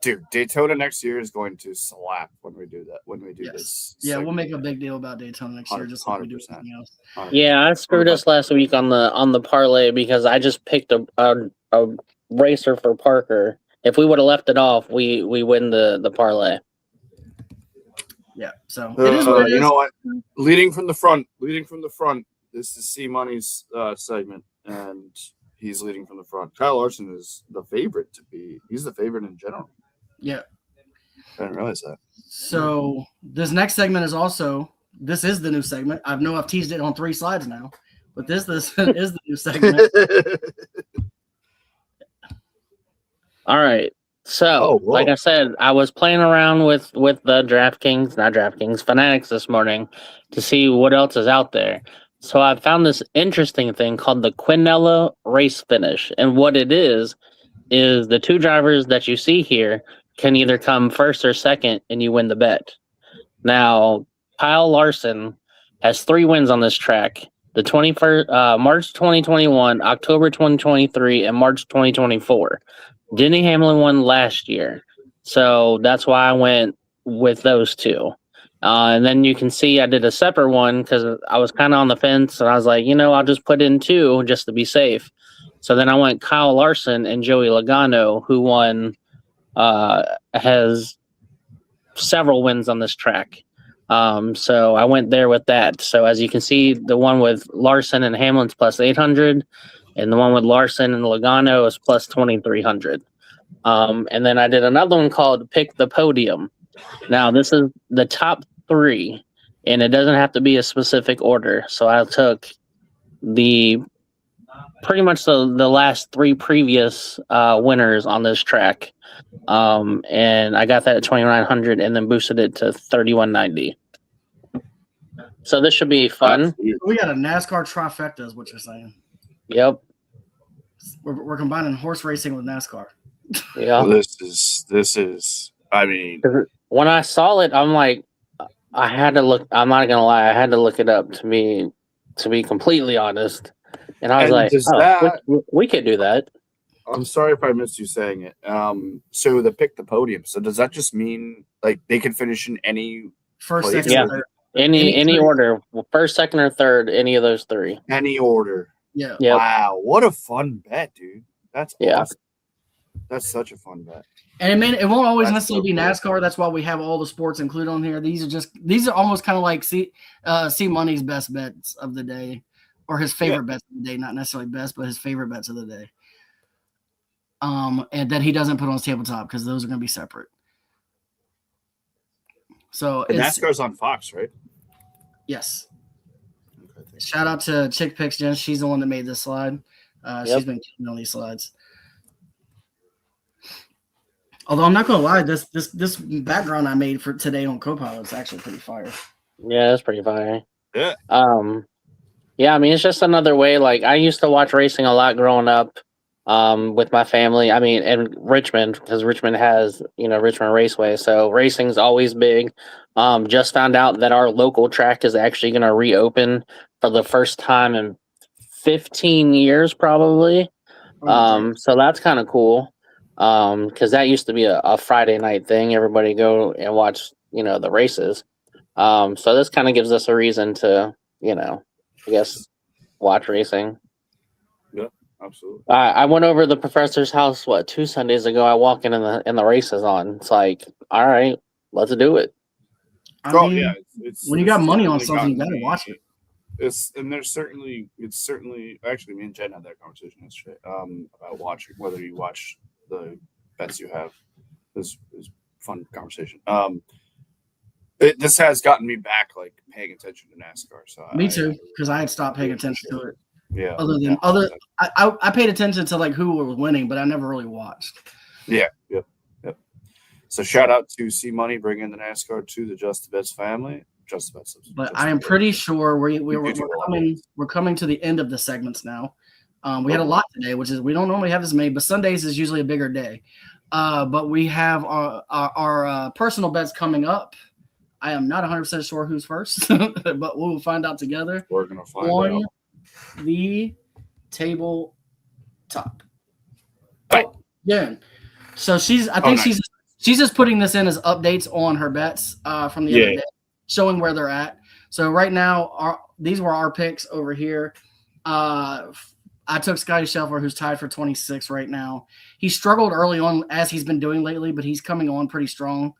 Dude, Daytona next year is going to slap when we do that. When we do this. Yeah, we'll make a big deal about Daytona next year, just like we do everything else. 100%. Yeah, I screwed us last week on the parlay because I just picked a racer for Parker. If we would have left it off, we win the parlay. Yeah, so it is what it is. You know what? Leading from the front. This is C Money's segment, and he's leading from the front. Kyle Larson is the favorite to be. He's the favorite in general. Yeah. I didn't realize that. So this next segment is the new segment. I know I've teased it on 3 slides now, but this is the new segment. All right. So, like I said, I was playing around with the Fanatics this morning to see what else is out there. So I found this interesting thing called the Quinella Race Finish. And what it is the 2 drivers that you see here can either come first or second and you win the bet. Now, Kyle Larson has 3 wins on this track. The 21st, March 2021, October 2023, and March 2024. Denny Hamlin won last year, so that's why I went with those two. And then you can see I did a separate one because I was kind of on the fence, and I was like, I'll just put in two just to be safe. So then I went Kyle Larson and Joey Logano, who has several wins on this track. So I went there with that. So as you can see, the one with Larson and Hamlin's plus 800, and the one with Larson and Logano is plus 2,300. And then I did another one called Pick the Podium. Now this is the top 3, and it doesn't have to be a specific order. So I took pretty much the last 3 previous winners on this track. And I got that at 2,900 and then boosted it to 3,190. So this should be fun. We got a NASCAR trifecta, is what you're saying. Yep. We're combining horse racing with NASCAR. Yeah. This is. I mean, when I saw it, I'm like, I had to look. I'm not gonna lie, I had to look it up to be completely honest. And I was like, we could do that. I'm sorry if I missed you saying it. So the pick the podium. So does that just mean like they can finish in any first, place? second, Yeah. third. Any order, first, second, or third, any of those 3. Any order? Yeah. Yep. Wow, what a fun bet, dude! That's awesome. That's such a fun bet. And it won't always That's necessarily be so cool. NASCAR. That's why we have all the sports included on here. These are almost kind of like C Money's best bets of the day, or his favorite bets of the day. Not necessarily best, but his favorite bets of the day. And that he doesn't put on his tabletop because those are going to be separate. So And NASCAR's on Fox, right? Yes. Okay, Shout out to Chick Picks Jen. She's the one that made this slide. She's been keeping on these slides. Although I'm not gonna lie, this background I made for today on Copilot is actually pretty fire. Yeah, that's pretty fire. Yeah. Yeah, I mean, it's just another way. Like, I used to watch racing a lot growing up with my family. I mean, in Richmond, because Richmond has, Richmond Raceway. So racing's always big. Just found out that our local track is actually going to reopen for the first time in 15 years, probably. So that's kind of cool. Because that used to be a Friday night thing. Everybody go and watch, the races. So this kind of gives us a reason to, I guess, watch racing. Yeah, absolutely. I went over to the professor's house, 2 Sundays ago. I walk in the races on. It's like, all right, let's do it. I mean, yeah. when you got money on certainly something, you gotten gotta me. watch it. It's certainly actually me and Jen had that conversation yesterday about watching, whether you watch the bets you have. Is fun conversation. This has gotten me back, like paying attention to NASCAR. So Me too, because I had stopped paying attention to it. Yeah. I paid attention to like who was winning, but I never really watched. Yeah. Yep. So shout out to C Money bringing the NASCAR to the Just the Bets family. Just the Bets. But I am pretty sure we're coming to the end of the segments now. We had a lot today, which is we don't normally have this many, but Sundays is usually a bigger day. But we have our personal bets coming up. I am not 100% sure who's first, but we will find out together. We're gonna find on out. the tabletop. Right. Yeah. So she's just putting this in as updates on her bets from the other day, showing where they're at. So right now, these were our picks over here. I took Scotty Scheffler, who's tied for 26 right now. He struggled early on, as he's been doing lately, but he's coming on pretty strong.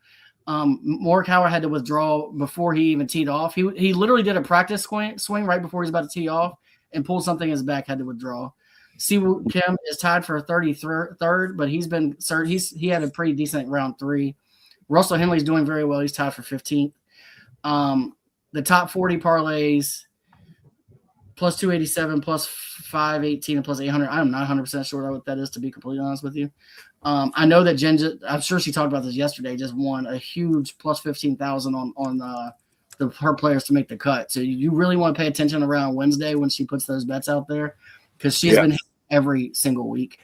Morikawa had to withdraw before he even teed off. He literally did a practice swing right before he's about to tee off and pulled something in his back, had to withdraw. Siwoo Kim is tied for 33rd, but he had a pretty decent round 3. Russell Henley's doing very well. He's tied for 15th. The top 40 parlays, plus 287, plus 518, and plus 800. I'm not 100% sure what that is, to be completely honest with you. I know that Jen, I'm sure she talked about this yesterday, just won a huge plus 15,000 on her players to make the cut. So you really want to pay attention around Wednesday when she puts those bets out there, because she's been every single week.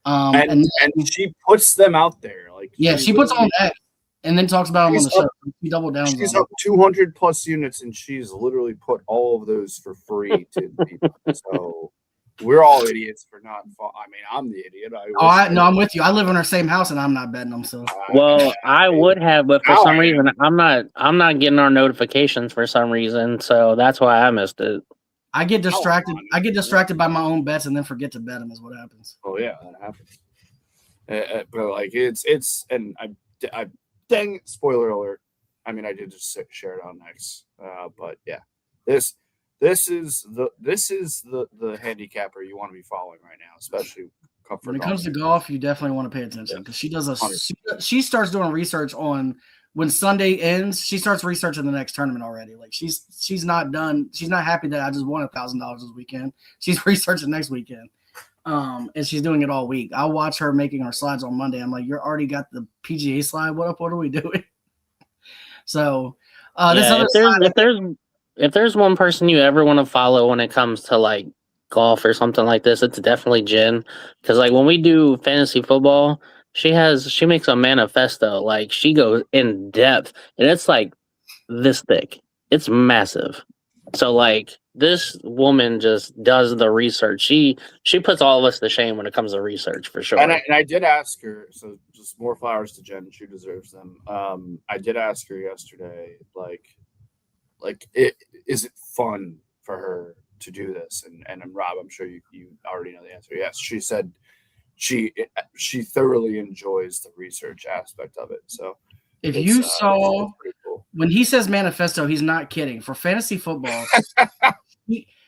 And she puts them out there. She puts on X and then talks about them on the show. She doubled down. She's up 200 plus units, and she's literally put all of those for free to people. So we're all idiots for not. I mean, I'm the idiot. No, I'm with you. I live in our same house, and I'm not betting them. So Well, I would have, but for Now some I reason, I'm not getting our notifications for some reason, so that's why I missed it. I get distracted. I get distracted by my own bets and then forget to bet them. Is what happens. Oh yeah, that happens. But like it's and I dang it, spoiler alert. I mean, I did just share it on X. But yeah, this is the handicapper you want to be following right now, especially comfort. When it comes to golf, you definitely want to pay attention because she starts doing research on when Sunday ends. She starts researching the next tournament already. Like she's not done. She's not happy that I just won $1,000 this weekend. She's researching next weekend. And she's doing it all week. I watch her making her slides on Monday. I'm like, you're already got the PGA slide. What up? What are we doing? So if there's one person you ever want to follow when it comes to like golf or something like this, it's definitely Jen. Because like when we do fantasy football, she makes a manifesto. Like she goes in depth, and it's like this thick. It's massive. So like this woman just does the research. She puts all of us to shame when it comes to research for sure. And I did ask her, so just more flowers to Jen. She deserves them. I did ask her yesterday, is it fun for her to do this? And Rob, I'm sure you already know the answer. Yes, she said she thoroughly enjoys the research aspect of it. So if you saw it's pretty cool. When he says manifesto, he's not kidding. For fantasy football,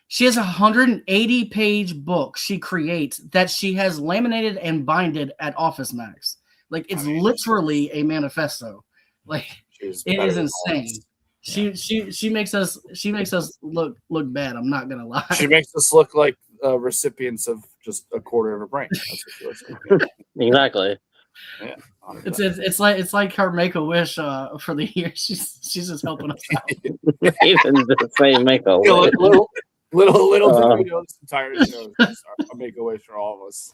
she has a 180-page book she creates that she has laminated and binded at Office Max. Like it's literally a manifesto. Like it is insane. She makes us look bad. I'm not gonna lie. She makes us look like recipients of just a quarter of a brain. That's what she looks like. Exactly. Yeah. It's like her Make-A-Wish for the year. She's just helping us out. Even the same Make-A-Wish. Little did we know this entire show is a Make-A-Wish for all of us.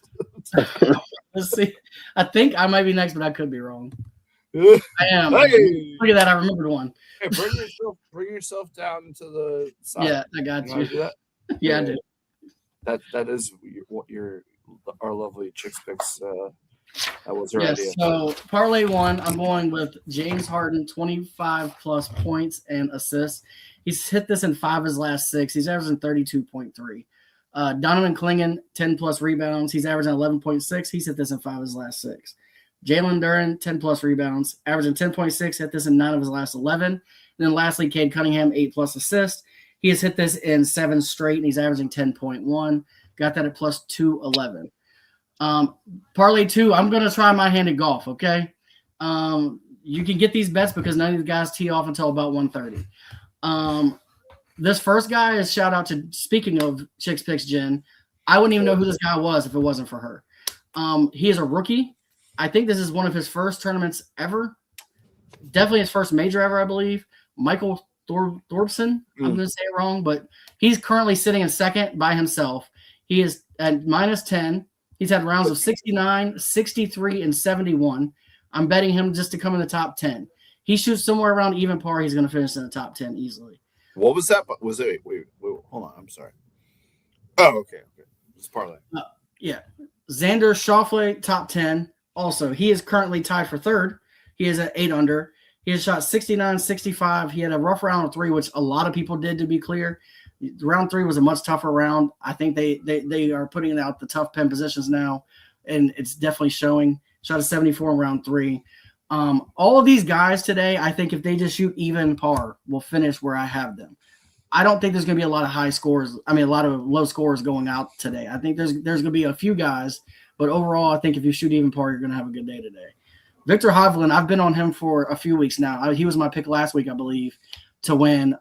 Let's see. I think I might be next, but I could be wrong. I am. Hey! Look at that. I remembered one. Hey, bring yourself down to the side. Yeah, I got you. Do that? Yeah, I do. That is our lovely Chicks Picks. That was her idea. So parlay one, I'm going with James Harden, 25 plus points and assists. He's hit this in 5 of his last 6. He's averaging 32.3. Donovan Clingan, 10 plus rebounds. He's averaging 11.6. He's hit this in 5 of his last 6. Jalen Duren, 10 plus rebounds, averaging 10.6. Hit this in 9 of his last 11. And then lastly, Cade Cunningham, 8 plus assists. He has hit this in 7 straight, and he's averaging 10.1. Got that at plus 211. Parlay 2, I'm going to try my hand at golf, okay? You can get these bets because none of these guys tee off until about 1:30. This first guy is shout out to, speaking of Chicks Picks, Jen. I wouldn't even know who this guy was if it wasn't for her. He is a rookie. I think this is one of his first tournaments ever. Definitely his first major ever, I believe. Michael Thorbson. I'm going to say it wrong, but he's currently sitting in second by himself. He is at minus 10. He's had rounds of 69, 63, and 71. I'm betting him just to come in the top 10. He shoots somewhere around even par. He's going to finish in the top 10 easily. What was that? Was it? Wait, hold on. I'm sorry. Oh, okay. It's parlay. Yeah. Xander Schauffele, top 10. Also, he is currently tied for third. He is at 8 under. He has shot 69, 65. He had a rough round of 3, which a lot of people did, to be clear. Round 3 was a much tougher round. I think they are putting out the tough pen positions now, and it's definitely showing. Shot a 74 in round 3. All of these guys today, I think if they just shoot even par, will finish where I have them. I don't think there's going to be a lot of high scores. I mean, a lot of low scores going out today. I think there's going to be a few guys, but overall, I think if you shoot even par, you're going to have a good day today. Victor Hovland, I've been on him for a few weeks now. He was my pick last week, I believe, to win.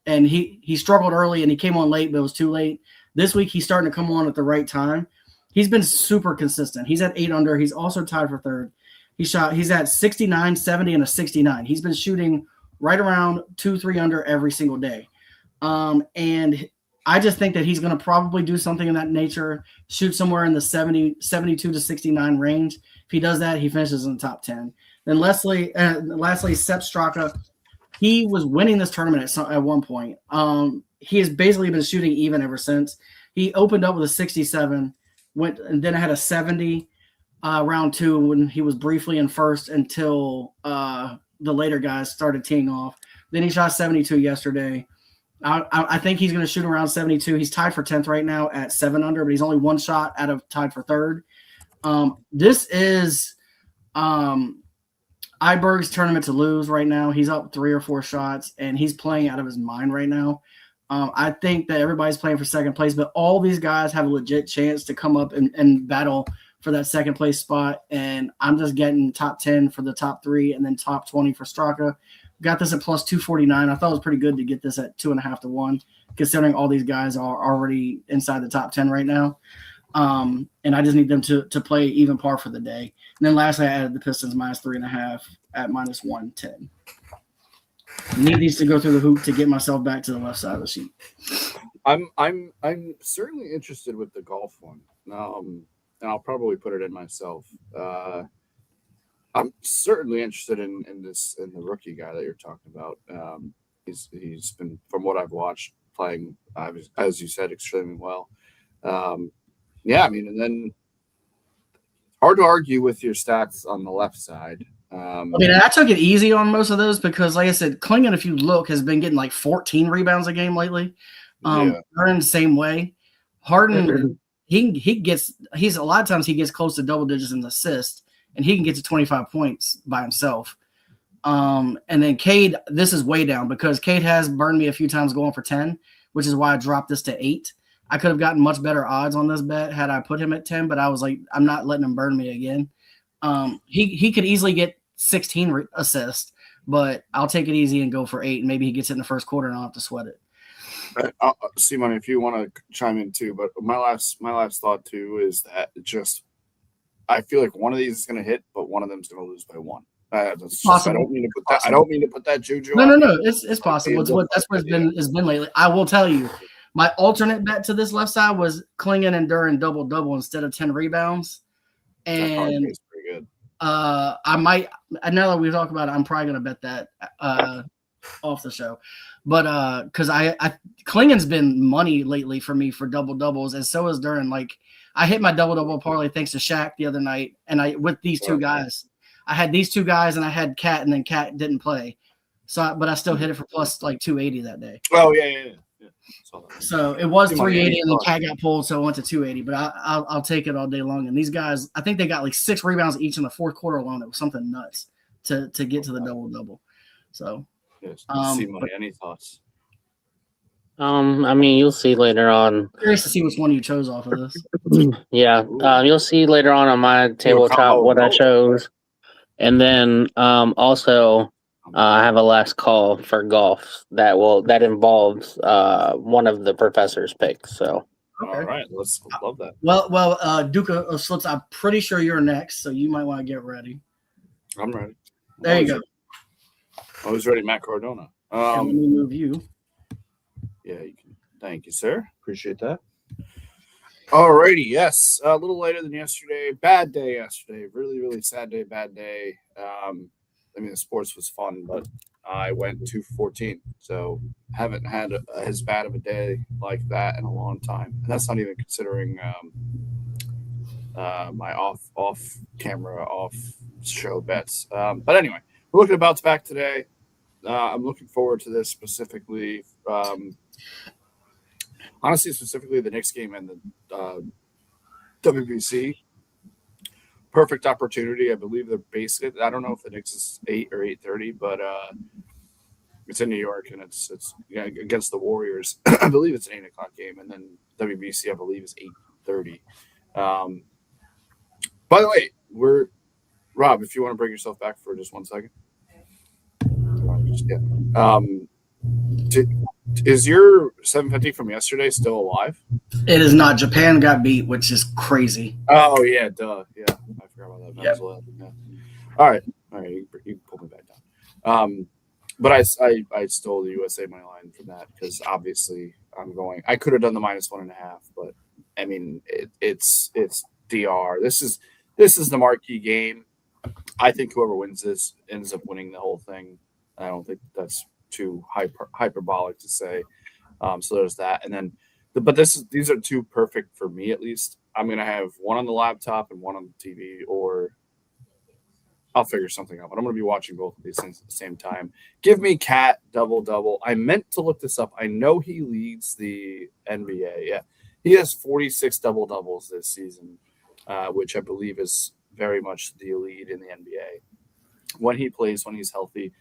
And he struggled early and he came on late, but it was too late. This week, he's starting to come on at the right time. He's been super consistent. He's at 8 under. He's also tied for third. He's at 69, 70, and a 69. He's been shooting right around 2-3 under every single day. And I just think that he's going to probably do something in that nature, shoot somewhere in the 72 to 69 range. If he does that, he finishes in the top 10. Then lastly, Sepp Straka. He was winning this tournament at one point. He has basically been shooting even ever since. He opened up with a 67, went and then had a 70 round 2 when he was briefly in first until the later guys started teeing off. Then he shot 72 yesterday. I think he's going to shoot around 72. He's tied for 10th right now at 7 under, but he's only one shot out of tied for third. This is Iberg's tournament to lose right now. He's up 3 or 4 shots, and he's playing out of his mind right now. I think that everybody's playing for second place, but all these guys have a legit chance to come up and battle for that second place spot. And I'm just getting top 10 for the top 3 and then top 20 for Straka. Got this at plus 249. I thought it was pretty good to get this at 2.5 to 1, considering all these guys are already inside the top 10 right now. And I just need them to play even par for the day. And then lastly, I added the Pistons minus 3.5 at minus 110. Need these to go through the hoop to get myself back to the left side of the sheet. I'm certainly interested with the golf one. And I'll probably put it in myself. I'm certainly interested in the rookie guy that you're talking about. He's been, from what I've watched, playing as you said, extremely well. Yeah, I mean, and then hard to argue with your stats on the left side. I mean, I took it easy on most of those because, like I said, Klingon, if you look, has been getting like 14 rebounds a game lately. Harden the same way. Harden, he's a lot of times he gets close to double digits in assists, and he can get to 25 points by himself. And then Cade, this is way down because Cade has burned me a few times going for 10, which is why I dropped this to 8. I could have gotten much better odds on this bet had I put him at 10, but I was like, I'm not letting him burn me again. He could easily get 16 assists, but I'll take it easy and go for 8, and maybe he gets it in the first quarter and I'll have to sweat it. Simon, if you want to chime in too, but my last thought too is that I feel like one of these is going to hit, but one of them is going to lose by 1. That's possible. I don't mean to put that juju. No. It's possible. That's what it's been lately. I will tell you, my alternate bet to this left side was Klingon and Duran double instead of 10 rebounds, and that's pretty good. I might. Now that we talk about it, I'm probably going to bet that off the show. But because I Klingon's been money lately for me for doubles, and so is Duran. Like I hit my double parlay thanks to Shaq the other night, and with these two guys, I had these two guys, and I had Cat, and then Cat didn't play, but I still hit it for plus like 280 that day. Oh yeah. So it was 380, and then Cat got pulled, so it went to 280. But I'll take it all day long. And these guys, I think they got like 6 rebounds each in the fourth quarter alone. It was something nuts to get to the double. So. Yes. Any thoughts? I mean, you'll see later on. Curious to see which one you chose off of this. Yeah, you'll see later on my tabletop what I chose, and then also I have a last call for golf that involves one of the professor's picks. So. Okay. All right, let's love that. Well, Duca of Slips, I'm pretty sure you're next, so you might want to get ready. I'm ready. There you go. I was ready, Matt Cardona. Let me move you. Yeah, you can. Thank you, sir. Appreciate that. Alrighty, yes. A little later than yesterday. Bad day yesterday. Really, really sad day, bad day. I mean, the sports was fun, but I went 2-14. So haven't had as bad of a day like that in a long time. And that's not even considering my off-camera, off-show bets. But anyway, we're looking at bounce back today. I'm looking forward to this specifically. Honestly, specifically the Knicks game and the WBC. Perfect opportunity. I believe they're basically. I don't know if the Knicks is 8 or 8:30, but it's in New York and it's against the Warriors. I believe it's an 8:00 game, and then WBC I believe is 8:30. By the way, Rob. If you want to bring yourself back for just 1 second. Yeah. Is your 750 from yesterday still alive? It is not. Japan got beat, which is crazy. Oh yeah, duh. Yeah, I forgot about that. Yep. Yeah. All right. You can pull me back down. But I stole the USA money line from that because obviously I could have done the -1.5, but I mean it's DR. This is the marquee game. I think whoever wins this ends up winning the whole thing. I don't think that's too hyperbolic to say. So there's that. And then But these are two perfect for me at least. I'm gonna have one on the laptop and one on the TV, or I'll figure something out. But I'm gonna be watching both of these things at the same time. Give me Cat double. I meant to look this up. I know he leads the NBA. Yeah, he has 46 doubles this season, which I believe is very much the lead in the NBA when he plays, when he's healthy.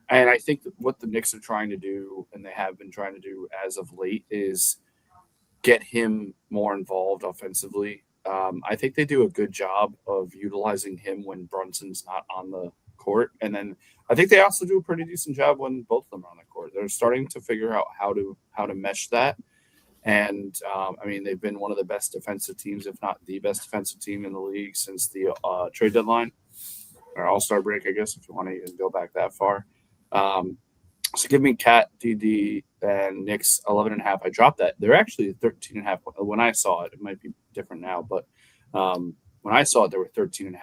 And I think that what the Knicks are trying to do, and they have been trying to do as of late, is get him more involved offensively. I think they do a good job of utilizing him when Brunson's not on the court. And then I think they also do a pretty decent job when both of them are on the court. They're starting to figure out how to mesh that. And I mean, they've been one of the best defensive teams, if not the best defensive team in the league since the trade deadline or All-Star break, I guess, if you want to even go back that far. So give me Cat, DD, and Knicks 11.5. I dropped that. They're actually 13.5. When I saw it, it might be different now, but when I saw it, they were 13.5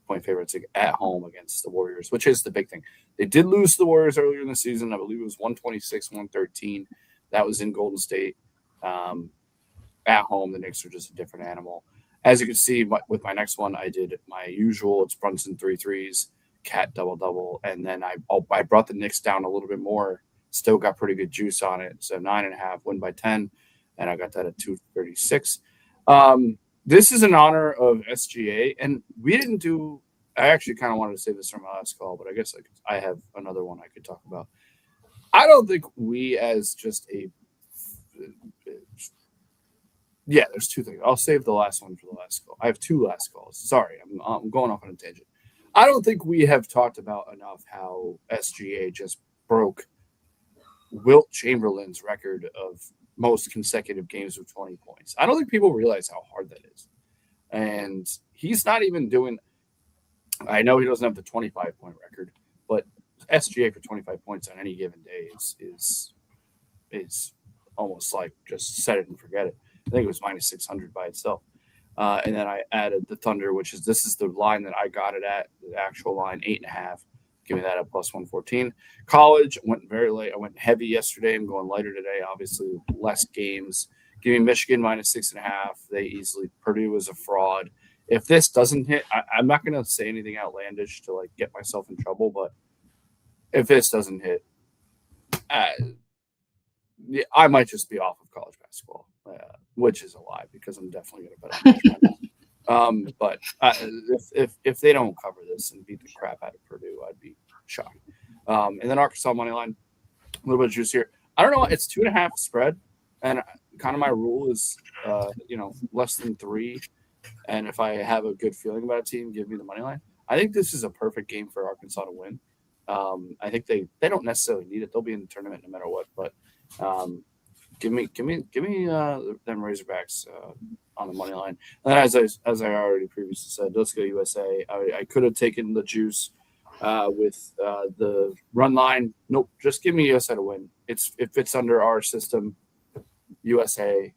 point favorites at home against the Warriors, which is the big thing. They did lose to the Warriors earlier in the season. I believe it was 126-113. That was in Golden State. At home, the Knicks are just a different animal. As you can see with my next one, I did my usual. It's Brunson 3 threes, Cat double, and then I brought the Knicks down a little bit more. Still got pretty good juice on it. So 9.5, win by 10, and I got that at 236. This is in honor of SGA, and we didn't do. I actually kind of wanted to save this from my last call, but I guess I have another one I could talk about. I don't think we, as just a there's two things. I'll save the last one for the last call. I have two last calls. Sorry, I'm going off on a tangent. I don't think we have talked about enough how SGA just broke Wilt Chamberlain's record of most consecutive games with 20 points. I don't think people realize how hard that is. And he's not even doing – I know he doesn't have the 25-point record, but SGA for 25 points on any given day is almost like just set it and forget it. I think it was minus 600 by itself. And then I added the Thunder, this is the line that I got it at, the actual line, 8.5. Give me that at plus 114. College, went very late. I went heavy yesterday. I'm going lighter today. Obviously, less games. Give me Michigan minus 6.5. Purdue is a fraud. If this doesn't hit, I'm not going to say anything outlandish to like get myself in trouble, but if this doesn't hit, I might just be off of college basketball, which is a lie because I'm definitely going to bet on it. But if they don't cover this and beat the crap out of Purdue, I'd be shocked. And then Arkansas money line, a little bit of juice here. I don't know. It's 2.5 spread, and kind of my rule is, less than 3. And if I have a good feeling about a team, give me the money line. I think this is a perfect game for Arkansas to win. I think they don't necessarily need it. They'll be in the tournament no matter what. But give me them Razorbacks on the money line. And as I already previously said, let's go USA. I could have taken the juice with the run line. Nope, just give me USA to win. If it's under our system, USA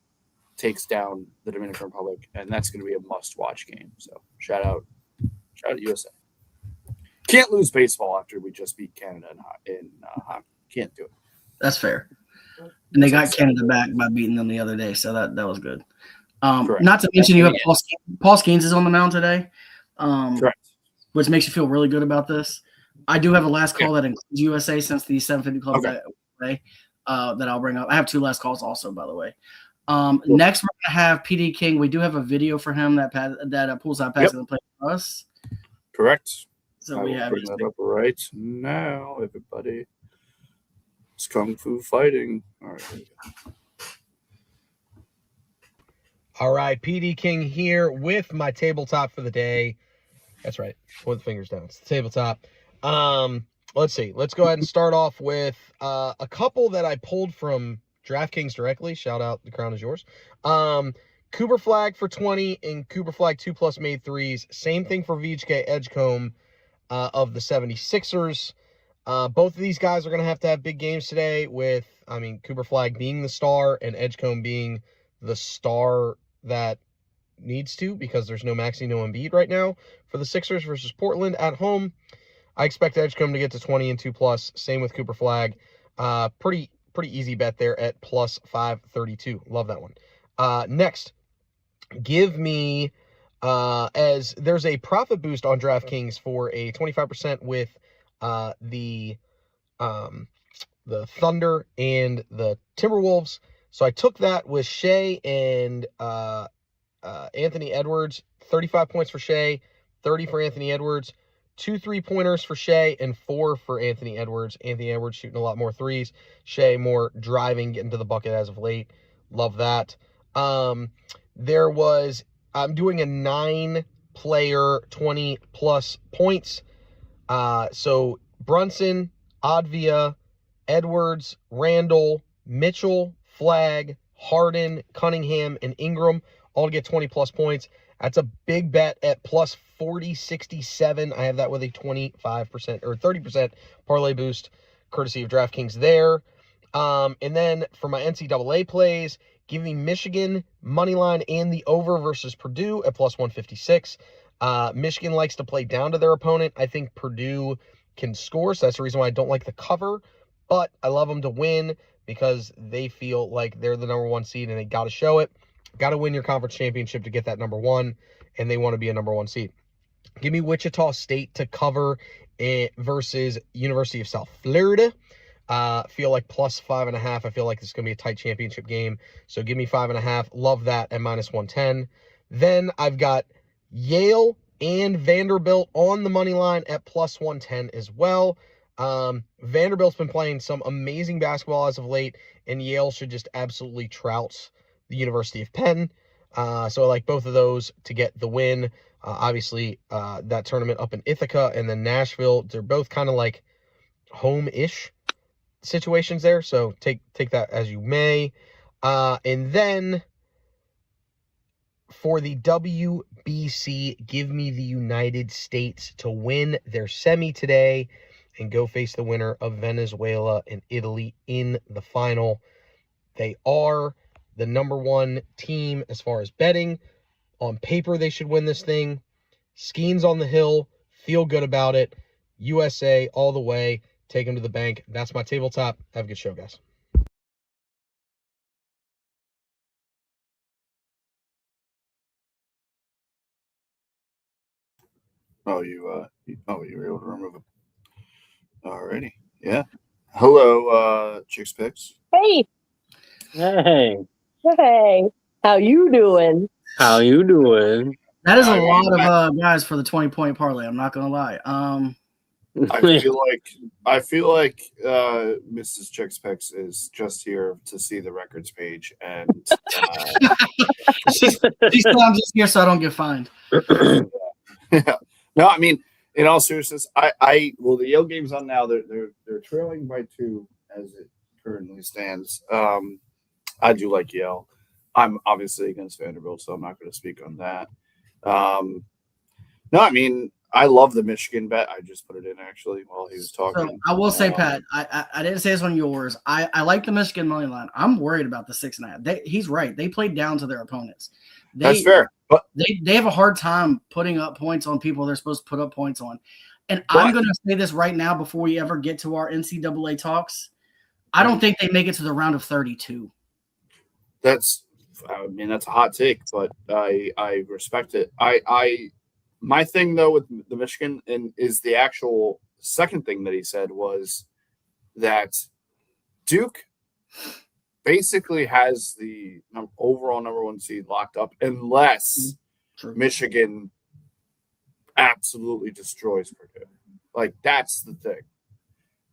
takes down the Dominican Republic, and that's going to be a must-watch game. So shout out USA. Can't lose baseball after we just beat Canada in hockey. Can't do it. That's fair. And they got Canada back by beating them the other day, so that was good. Not to mention you have Paul Skeens is on the mound today, Correct. Which makes you feel really good about this. I do have a last call that includes USA since the 750 club that I'll bring up. I have 2 last calls also, by the way. Next, we're going to have PD King. We do have a video for him that poolside pass going to play for us. Correct. So we have bring that up right now, everybody. It's Kung Fu Fighting. All right. All right, PD King here with my tabletop for the day. That's right. Pour the fingers down. It's the tabletop. Let's see. Let's go ahead and start off with a couple that I pulled from DraftKings directly. Shout out, the crown is yours. Cooper Flag for 20 and Cooper Flag 2+ made threes. Same thing for VHK Edgecombe of the 76ers. Both of these guys are going to have big games today with, Cooper Flag being the star and Edgecombe being the star that needs to, because there's no Maxey, no Embiid right now for the Sixers versus Portland at home. I expect Edgecombe to get to 20 and 2+. Same with Cooper Flag. Pretty pretty easy bet there at plus 532. Love that one. Next, give me as there's a profit boost on DraftKings for a 25% with the Thunder and the Timberwolves. So I took that with Shea and Anthony Edwards. 35 points for Shea, 30 for Anthony Edwards, 2 3-pointers for Shea, and 4 for Anthony Edwards. Anthony Edwards shooting a lot more threes. Shea more driving, getting to the bucket as of late. Love that. I'm doing a 9-player 20-plus points. So Brunson, Advia, Edwards, Randall, Mitchell, Flagg, Harden, Cunningham, and Ingram all to get 20-plus points. That's a big bet at plus 40.67. I have that with a 25% or 30% parlay boost, courtesy of DraftKings there. And then for my NCAA plays, give me Michigan money line and the over versus Purdue at plus 156. Michigan likes to play down to their opponent. I think Purdue can score, so that's the reason why I don't like the cover. But I love them to win because they feel like they're the number 1 seed and they got to show it. Got to win your conference championship to get that number 1, and they want to be a number 1 seed. Give me Wichita State to cover versus University of South Florida. Feel like plus 5.5. I feel like this is going to be a tight championship game. So give me 5.5. Love that at minus 110. Then I've got Yale and Vanderbilt on the money line at plus 110 as well. Vanderbilt's been playing some amazing basketball as of late, and Yale should just absolutely trounce the University of Penn. So I like both of those to get the win. Obviously, that tournament up in Ithaca and then Nashville, they're both kind of like home-ish situations there. So take that as you may. And then for the WBC, give me the United States to win their semi today and go face the winner of Venezuela and Italy in the final. They are the number 1 team as far as betting. On paper, they should win this thing. Skeens on the hill. Feel good about it. USA all the way. Take them to the bank. That's my tabletop. Have a good show, guys. You were able to remove it. Alrighty. Yeah. Hello, Chicks Picks. Hey, Hey, hey, how you doing? how you doing? That is a lot of guys for the 20-point parlay. I'm not gonna lie. I feel like Mrs. Chicks Picks is just here to see the records page, and She said I'm just here so I don't get fined. yeah. No, I mean, in all seriousness, well, the Yale game's on now. They're trailing by 2 as it currently stands. I do like Yale. I'm obviously against Vanderbilt, so I'm not going to speak on that. No, I mean, I love the Michigan bet. I just put it in actually while he was talking. So I will say, Pat, I didn't say this on yours. I like the Michigan money line. I'm worried about the 6.5. He's right. They played down to their opponents. That's fair. But they have a hard time putting up points on people they're supposed to put up points on. And I'm going to say this right now before we ever get to our NCAA talks. I don't think they make it to the round of 32. that's a hot take, but I respect it. My thing though with the Michigan is the actual second thing that he said was that Duke basically has the overall number 1 seed locked up unless Michigan absolutely destroys Purdue. Like, that's the thing.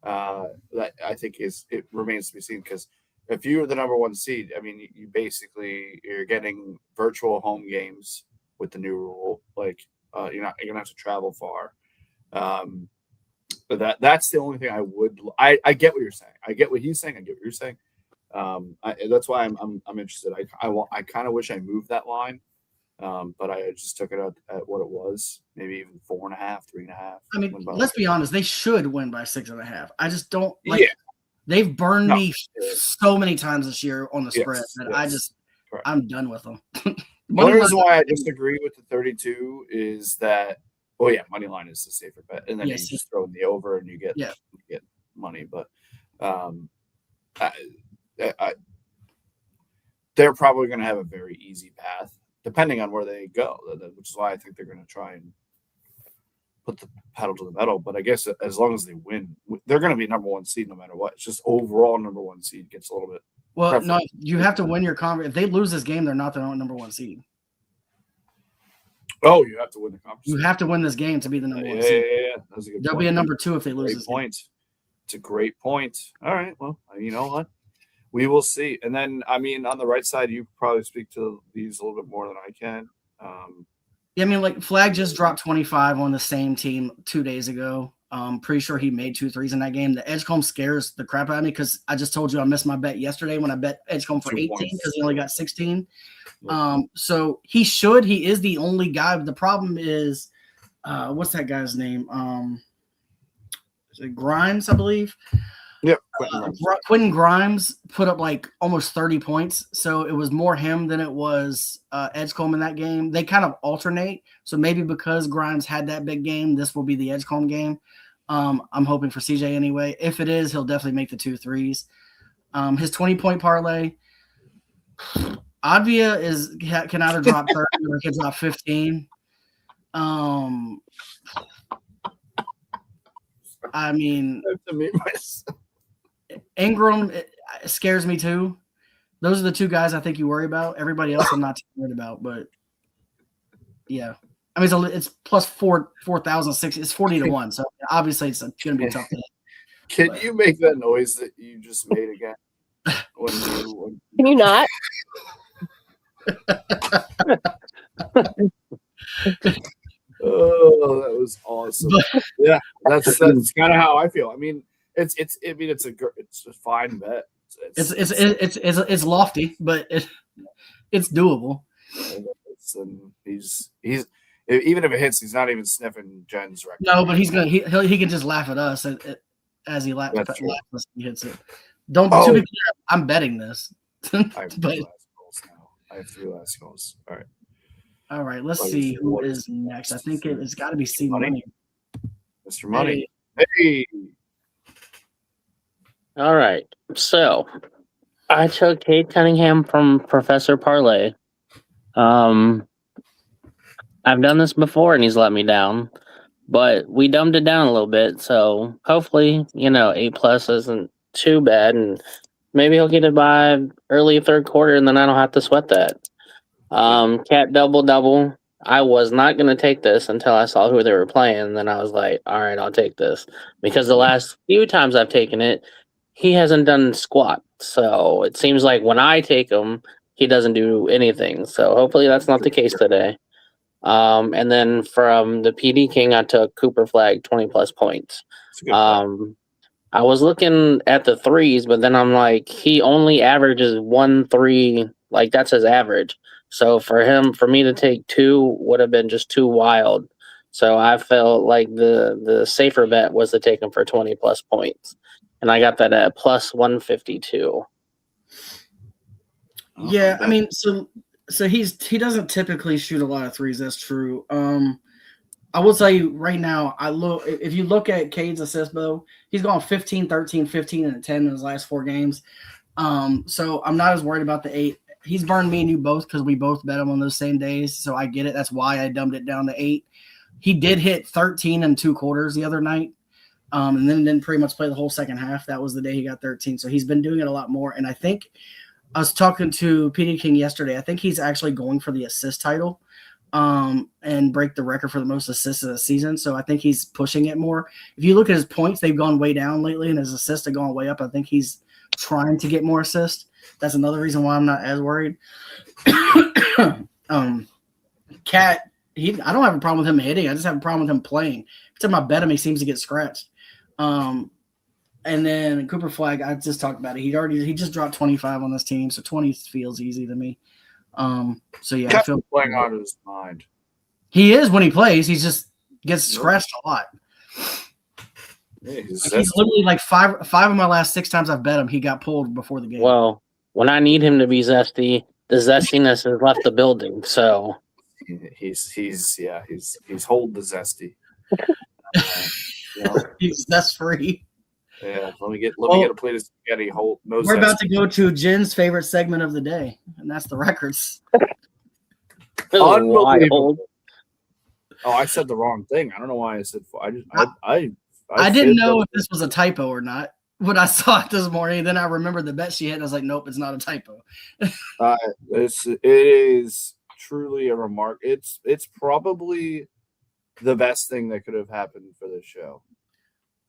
That I think it remains to be seen, because if you're the number 1 seed, I mean, you're getting virtual home games with the new rule. Like, you're gonna have to travel far. But that's the only thing I get what you're saying. I get what he's saying. I get what you're saying. That's why I'm interested. I kind of wish I moved that line, but I just took it at what it was, maybe even 4.5, 3.5. I mean, let's be honest. They should win by 6.5. I just don't like. Yeah. They've burned me so many times this year on the spread that I'm done with them. One reason why I disagree with the 32 is that, money line is the safer bet, and then you just throw in the over and you get money. But they're probably going to have a very easy path, depending on where they go, which is why I think they're going to try and put the pedal to the metal. But I guess as long as they win, they're going to be number one seed no matter what. It's just overall number one seed gets a little bit. Well, no, you have to win your conference. If they lose this game, they're not the number one seed. Oh, you have to win the conference. You have to win this game to be the number one Yeah. seed. That's a good There'll point. be a number two if they lose Great this point. It's a great point. All right. Well, you know what? We will see. And then, I mean, on the right side, you probably speak to these a little bit more than I can. Yeah, I mean, like Flag just dropped 25 on the same team 2 days ago. Pretty sure he made 2 threes in that game. The Edgecombe scares the crap out of me because I just told you I missed my bet yesterday when I bet Edgecombe for 18 because he only got 16. So he is the only guy. But the problem is, what's that guy's name? Is it Grimes, I believe? Yep. Quentin Grimes put up like almost 30 points. So it was more him than it was Edgecombe in that game. They kind of alternate. So maybe because Grimes had that big game, this will be the Edgecombe game. I'm hoping for CJ anyway. If it is, he'll definitely make the 2 threes. His 20-point parlay, Advia can either drop 30 or can drop 15. I mean, I have to mute myself. Ingram scares me too. Those are the 2 guys I think you worry about. Everybody else I'm not too worried about, but yeah. I mean, it's plus 4,060. It's 40 to 1. So obviously it's going to be a tough thing. Can you make that noise that you just made again? Can you not? Oh, that was awesome. Yeah, that's kind of how I feel. I mean, it's a fine bet. It's lofty, but it's doable. He's even if it hits, he's not even sniffing Jen's record. No, but he can just laugh at us as he laughs as he hits it. To be clear, I'm betting this. I have 3 last goals now. I have 3 last goals. All right, let's see who is next. I think it's got to be C Money. Mr. Money. Hey. All right. So I took Cade Cunningham from Professor Parlay. I've done this before and he's let me down, but we dumbed it down a little bit. So hopefully, 8+ isn't too bad, and maybe he'll get it by early 3rd quarter, and then I don't have to sweat that. Cat double. I was not going to take this until I saw who they were playing. And then I was like, all right, I'll take this, because the last few times I've taken it, he hasn't done squat. So it seems like when I take him, he doesn't do anything. So hopefully that's not the case today. And then from the PD King, I took Cooper Flag 20+ points. I was looking at the threes, but then I'm like, he only averages 1 3. Like, that's his average. So for me to take 2 would have been just too wild. So I felt like the safer bet was to take him for 20+ points. And I got that at plus 152. Yeah, I mean, so he doesn't typically shoot a lot of threes. That's true. I will tell you right now, if you look at Cade's assist, though, he's gone 15, 13, 15, and 10 in his last 4 games. So I'm not as worried about the 8. He's burned me and you both because we both bet him on those same days. So I get it. That's why I dumbed it down to 8. He did hit 13 and 2 quarters the other night. And then didn't pretty much play the whole second half. That was the day he got 13. So he's been doing it a lot more. And I think I was talking to PD King yesterday. I think he's actually going for the assist title and break the record for the most assists of the season. So I think he's pushing it more. If you look at his points, they've gone way doon lately, and his assists have gone way up. I think he's trying to get more assists. That's another reason why I'm not as worried. Cat, I don't have a problem with him hitting. I just have a problem with him playing. Every time I bet him, he seems to get scratched. And then Cooper Flag, I just talked about it. He just dropped 25 on this team, so 20 feels easy to me. So yeah, I feel playing out of his mind. He is when he plays. He just gets scratched a lot. Yeah, he's literally like five of my last 6 times I've bet him, he got pulled before the game. Well, when I need him to be zesty, the zestiness has left the building. So he's hold the zesty. He's zest free. Yeah, let me get a plate of spaghetti. We're about to go to Jen's favorite segment of the day, and that's the records. Unbelievable. Oh, I said the wrong thing. I don't know why I said. I didn't know if this was a typo or not when I saw it this morning. Then I remembered the bet she hit, and I was like, "Nope, it's not a typo." It is truly a remark. It's probably the best thing that could have happened for this show.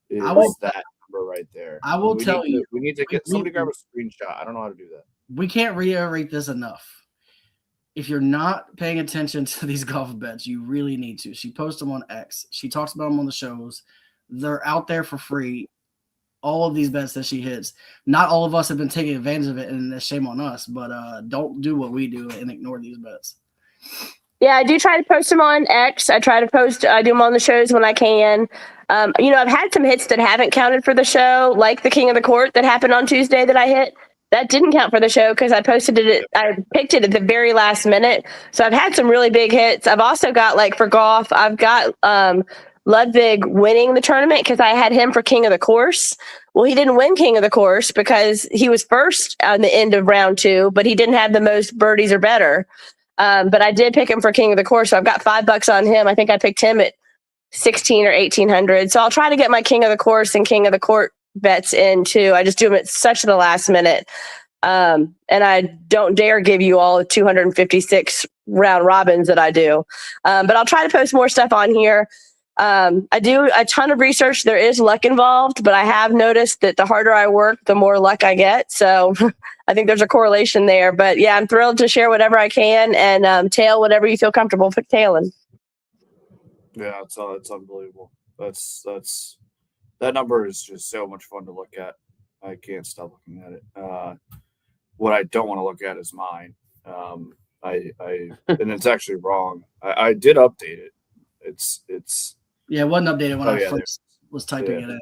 Is that number right there? I will tell you. We need to get somebody grab a screenshot. I don't know how to do that. We can't reiterate this enough. If you're not paying attention to these golf bets, you really need to. She posts them on X. She talks about them on the shows. They're out there for free. All of these bets that she hits. Not all of us have been taking advantage of it, and shame on us. But don't do what we do and ignore these bets. Yeah, I do try to post them on X. I do them on the shows when I can. I've had some hits that haven't counted for the show, like the King of the Court that happened on Tuesday that I hit. That didn't count for the show because I posted it. I picked it at the very last minute. So I've had some really big hits. I've also got, like, for golf, I've got Ludwig winning the tournament because I had him for King of the Course. Well, he didn't win King of the Course because he was first on the end of round 2, but he didn't have the most birdies or better. But I did pick him for King of the Course, so I've got $5 on him. I think I picked him at 16 or 1800. So I'll try to get my King of the Course and King of the Court bets in too. I just do them at such the last minute. And I don't dare give you all 256 round robins that I do. But I'll try to post more stuff on here. I do a ton of research. There is luck involved, but I have noticed that the harder I work, the more luck I get. So I think there's a correlation there. But yeah, I'm thrilled to share whatever I can and tail whatever you feel comfortable tailing. Yeah, it's unbelievable. That number is just so much fun to look at. I can't stop looking at it. What I don't want to look at is mine. And it's actually wrong. I did update it. It's yeah, it wasn't updated when I first was typing it in.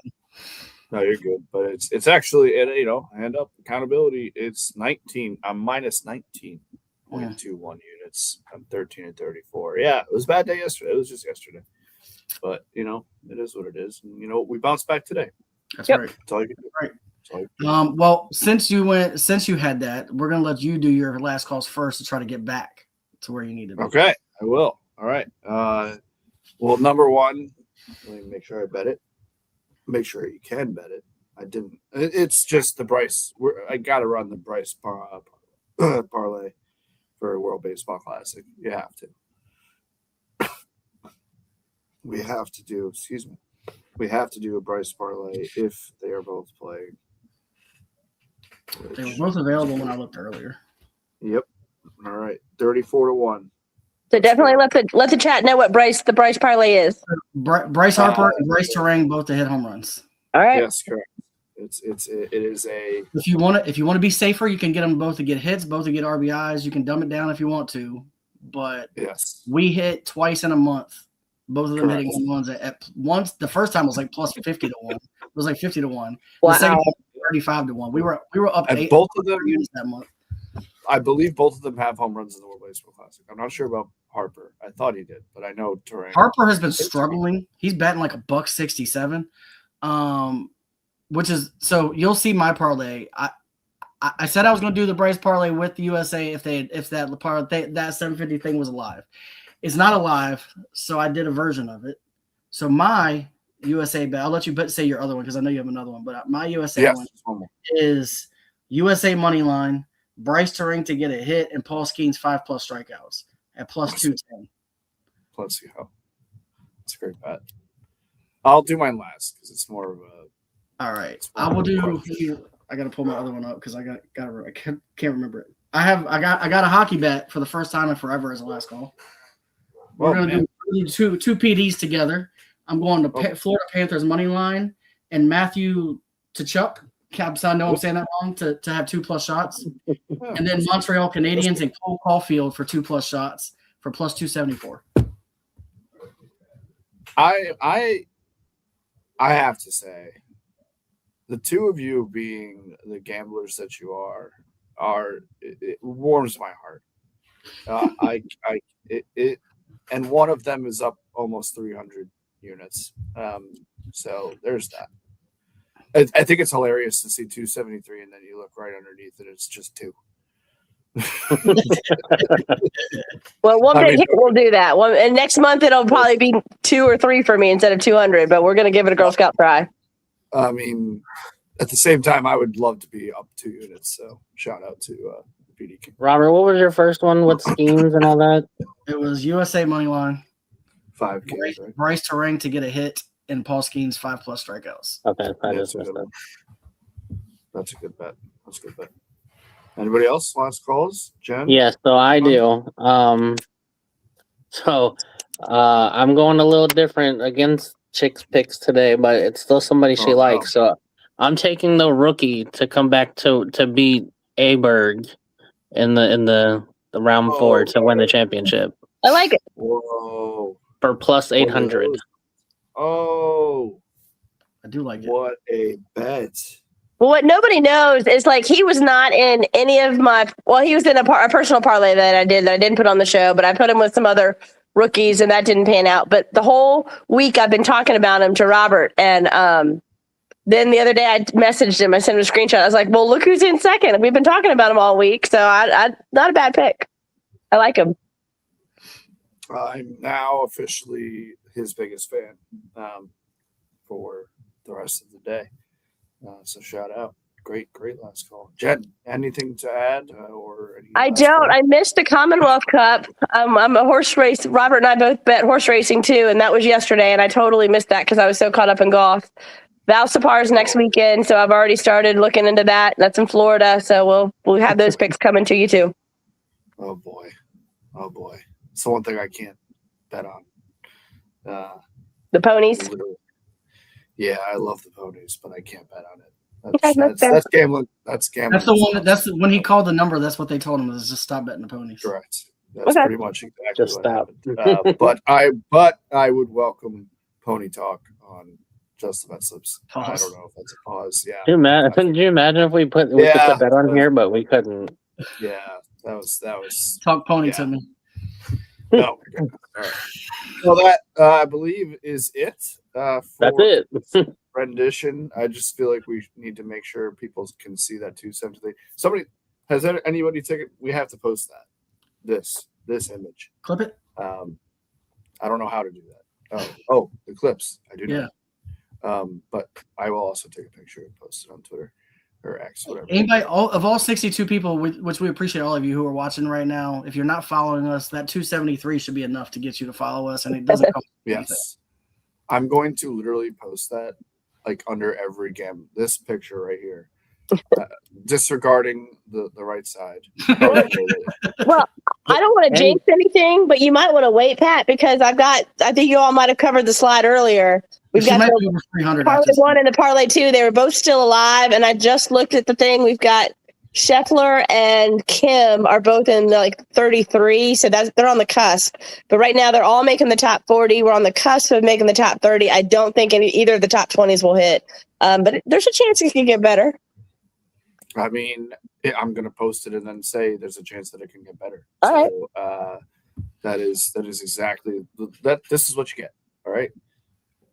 No, you're good, but it's actually hand up accountability. It's 19. I'm minus 19.21 units. I'm 13 and 34. Yeah, it was a bad day yesterday. It was just yesterday, but it is what it is. And we bounced back today. That's right. That's all you can do. Right. Well, since you had that, we're gonna let you do your last calls first to try to get back to where you need to be. Okay, I will. All right. Well, number one, let me make sure I bet it. Make sure you can bet it. I didn't. It's just the Bryce. I got to run the Bryce parlay for World Baseball Classic. You have to. We have to do. Excuse me. We have to do a Bryce parlay if they are both playing. They were both available when I looked earlier. Yep. All right. 34-1. So definitely let the chat know what the Bryce parlay is. Bryce Harper and Bryce Terang both to hit home runs. All right. Yes, correct. It is a. If you want to be safer, you can get them both to get hits, both to get RBIs. You can dumb it down if you want to, but yes, we hit twice in a month. Both of them hitting home runs at once. The first time was like plus 50 to 1. It was like 50 to 1. Wow. The second time, 35 to 1. We were up to 8 both of them units that month. I believe both of them have home runs in the World Baseball Classic. I'm not sure about Harper. I thought he did, but I know Terang. Harper has been struggling. He's batting like $167. Which is so you'll see my parlay. I said I was going to do the Bryce parlay with the USA if that 750 thing was alive. It's not alive, so I did a version of it. So my USA bet, I'll let you say your other one because I know you have another one, but my USA one is USA money line, Bryce Terang to get a hit, and Paul Skeens 5+ strikeouts at plus 210. Let's see how. That's a great bet. I'll do mine last because it's more of a. All right, I will do. I got to pull my other one up because I can't remember it. I got a hockey bet for the first time in forever as a last call. We're gonna do two PDs together. I'm going to Florida Panthers money line and Matthew Tkachuk. I know I'm saying that wrong. To have 2+ shots, and then Montreal Canadiens and Cole Caulfield for 2+ shots for plus 274. I have to say, the two of you being the gamblers that you are it warms my heart. And one of them is up almost 300 units. So there's that. I think it's hilarious to see 273 and then you look right underneath and it's just 2. Well, one I big mean- hit will do that. And next month it'll probably be 2 or 3 for me instead of 200. But we're gonna give it a Girl Scout try. I mean, at the same time, I would love to be up 2 units. So shout out to the PD King. Robert, what was your first one with schemes and all that? It was USA money line. 5K, right? Bryce Terang to get a hit and Paul Skeens 5+ strikeouts. Okay, I Yeah, just that's a missed good that. one. That's a good bet. That's a good bet. Anybody else? Last calls? Jen? Yes, so I do. I'm going a little different against Chick's picks today, but it's still somebody she Oh, no. likes. So I'm taking the rookie to come back to beat Aberg in the round 4 to win the championship I like it. Whoa. for plus 800. Oh, I do like it. what a bet. Well, what nobody knows is like he was not in any of my. Well, he was in a personal parlay that I didn't put on the show, but I put him with some other rookies, and that didn't pan out. But the whole week I've been talking about him to Robert, and then the other day I messaged him. I sent him a screenshot. I was like, "Well, look who's in second. We've been talking about him all week, so I not a bad pick. I like him." I'm now officially his biggest fan for the rest of the day. So shout out. Great last call. Jen, anything to add or any I last don't. call? I missed the Commonwealth Cup. I'm a horse race. Robert and I both bet horse racing too, and that was yesterday, and I totally missed that because I was so caught up in golf. Valsipar's next weekend, so I've already started looking into that. That's in Florida, so we'll have those picks coming to you too. Oh boy. It's the one thing I can't bet on. The ponies. Literally. Yeah, I love the ponies, but I can't bet on it. Okay, that's fair. That's gambling. That's gambling. That's the one. When he called the number. That's what they told him was just stop betting the ponies. Correct. That's Okay. pretty much exactly Just what stop. happened. But I would welcome pony talk on Just the Bet Slips. I Pause. don't know if that's a pause. Yeah. Do you imagine if we could put that on here, but we couldn't? Yeah. That was Talk pony Yeah. to me. oh my god. All right. Well, that I believe is it. That's For it. rendition. I just feel like we need to make sure people can see that 273. Somebody has anybody taken? We have to post that. This image. Clip it. I don't know how to do that. Oh, the clips. I do know. Yeah. But I will also take a picture and post it on Twitter or X, whatever. Anybody, all 62 people, which we appreciate all of you who are watching right now. If you're not following us, that 273 should be enough to get you to follow us, and it doesn't cost anything. Yes. I'm going to literally post that like under every game. This picture right here. Disregarding the right side. Well, I don't want to jinx anything, but you might want to wait, Pat, because I think you all might have covered the slide earlier. We've She got might the be over 300. parlay after this. 1 and the parlay 2. They were both still alive, and I just looked at the thing. We've got Scheffler and Kim are both in like 33, so they're on the cusp. But right now, they're all making the top 40. We're on the cusp of making the top 30. I don't think either of the top 20s will hit, but there's a chance it can get better. I mean, I'm going to post it and then say there's a chance that it can get better. All right. So, that is exactly that. This is what you get. All right.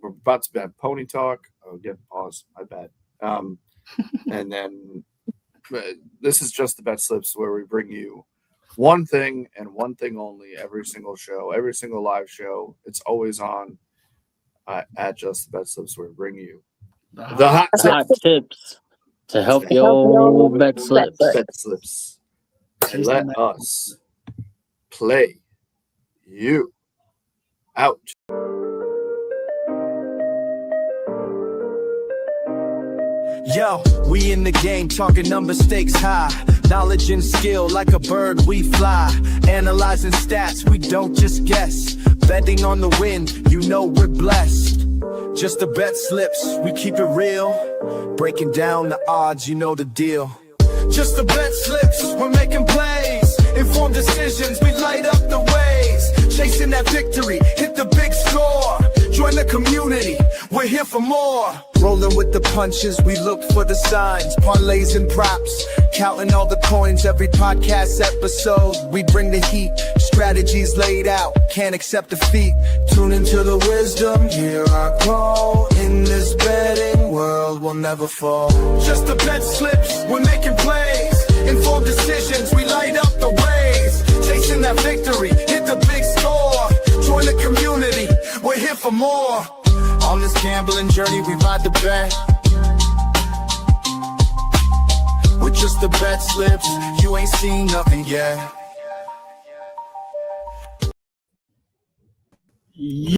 We're about to have pony talk. Oh, get pause. My bad. And then this is just the Bet Slips, where we bring you one thing and one thing only every single show, every single live show. It's always on at Just the Bet Slips, where we bring you the hot Hot tips. tips to help your bet slips. Bet Slips. And let us play you out. Yo, we in the game, talking number stakes high. Knowledge and skill, like a bird we fly. Analyzing stats, we don't just guess. Betting on the win, you know we're blessed. Just the Bet Slips, we keep it real. Breaking down the odds, you know the deal. Just the Bet Slips, we're making plays. Informed decisions, we light up the ways. Chasing that victory, hit the big score. Join the community, we're here for more. Rolling with the punches, we look for the signs. Parlays and props, counting all the coins. Every podcast episode, we bring the heat. Strategies laid out, can't accept defeat. Tune into the wisdom, hear our call. In this betting world, we'll we'll never fall. Just the bet slips, we're making plays. Informed decisions, we light up the waves. Chasing that victory, hit the big score. Join the community, we're here for more. On this gambling journey, we ride the bet. With just the bet slips, you ain't seen nothing yet.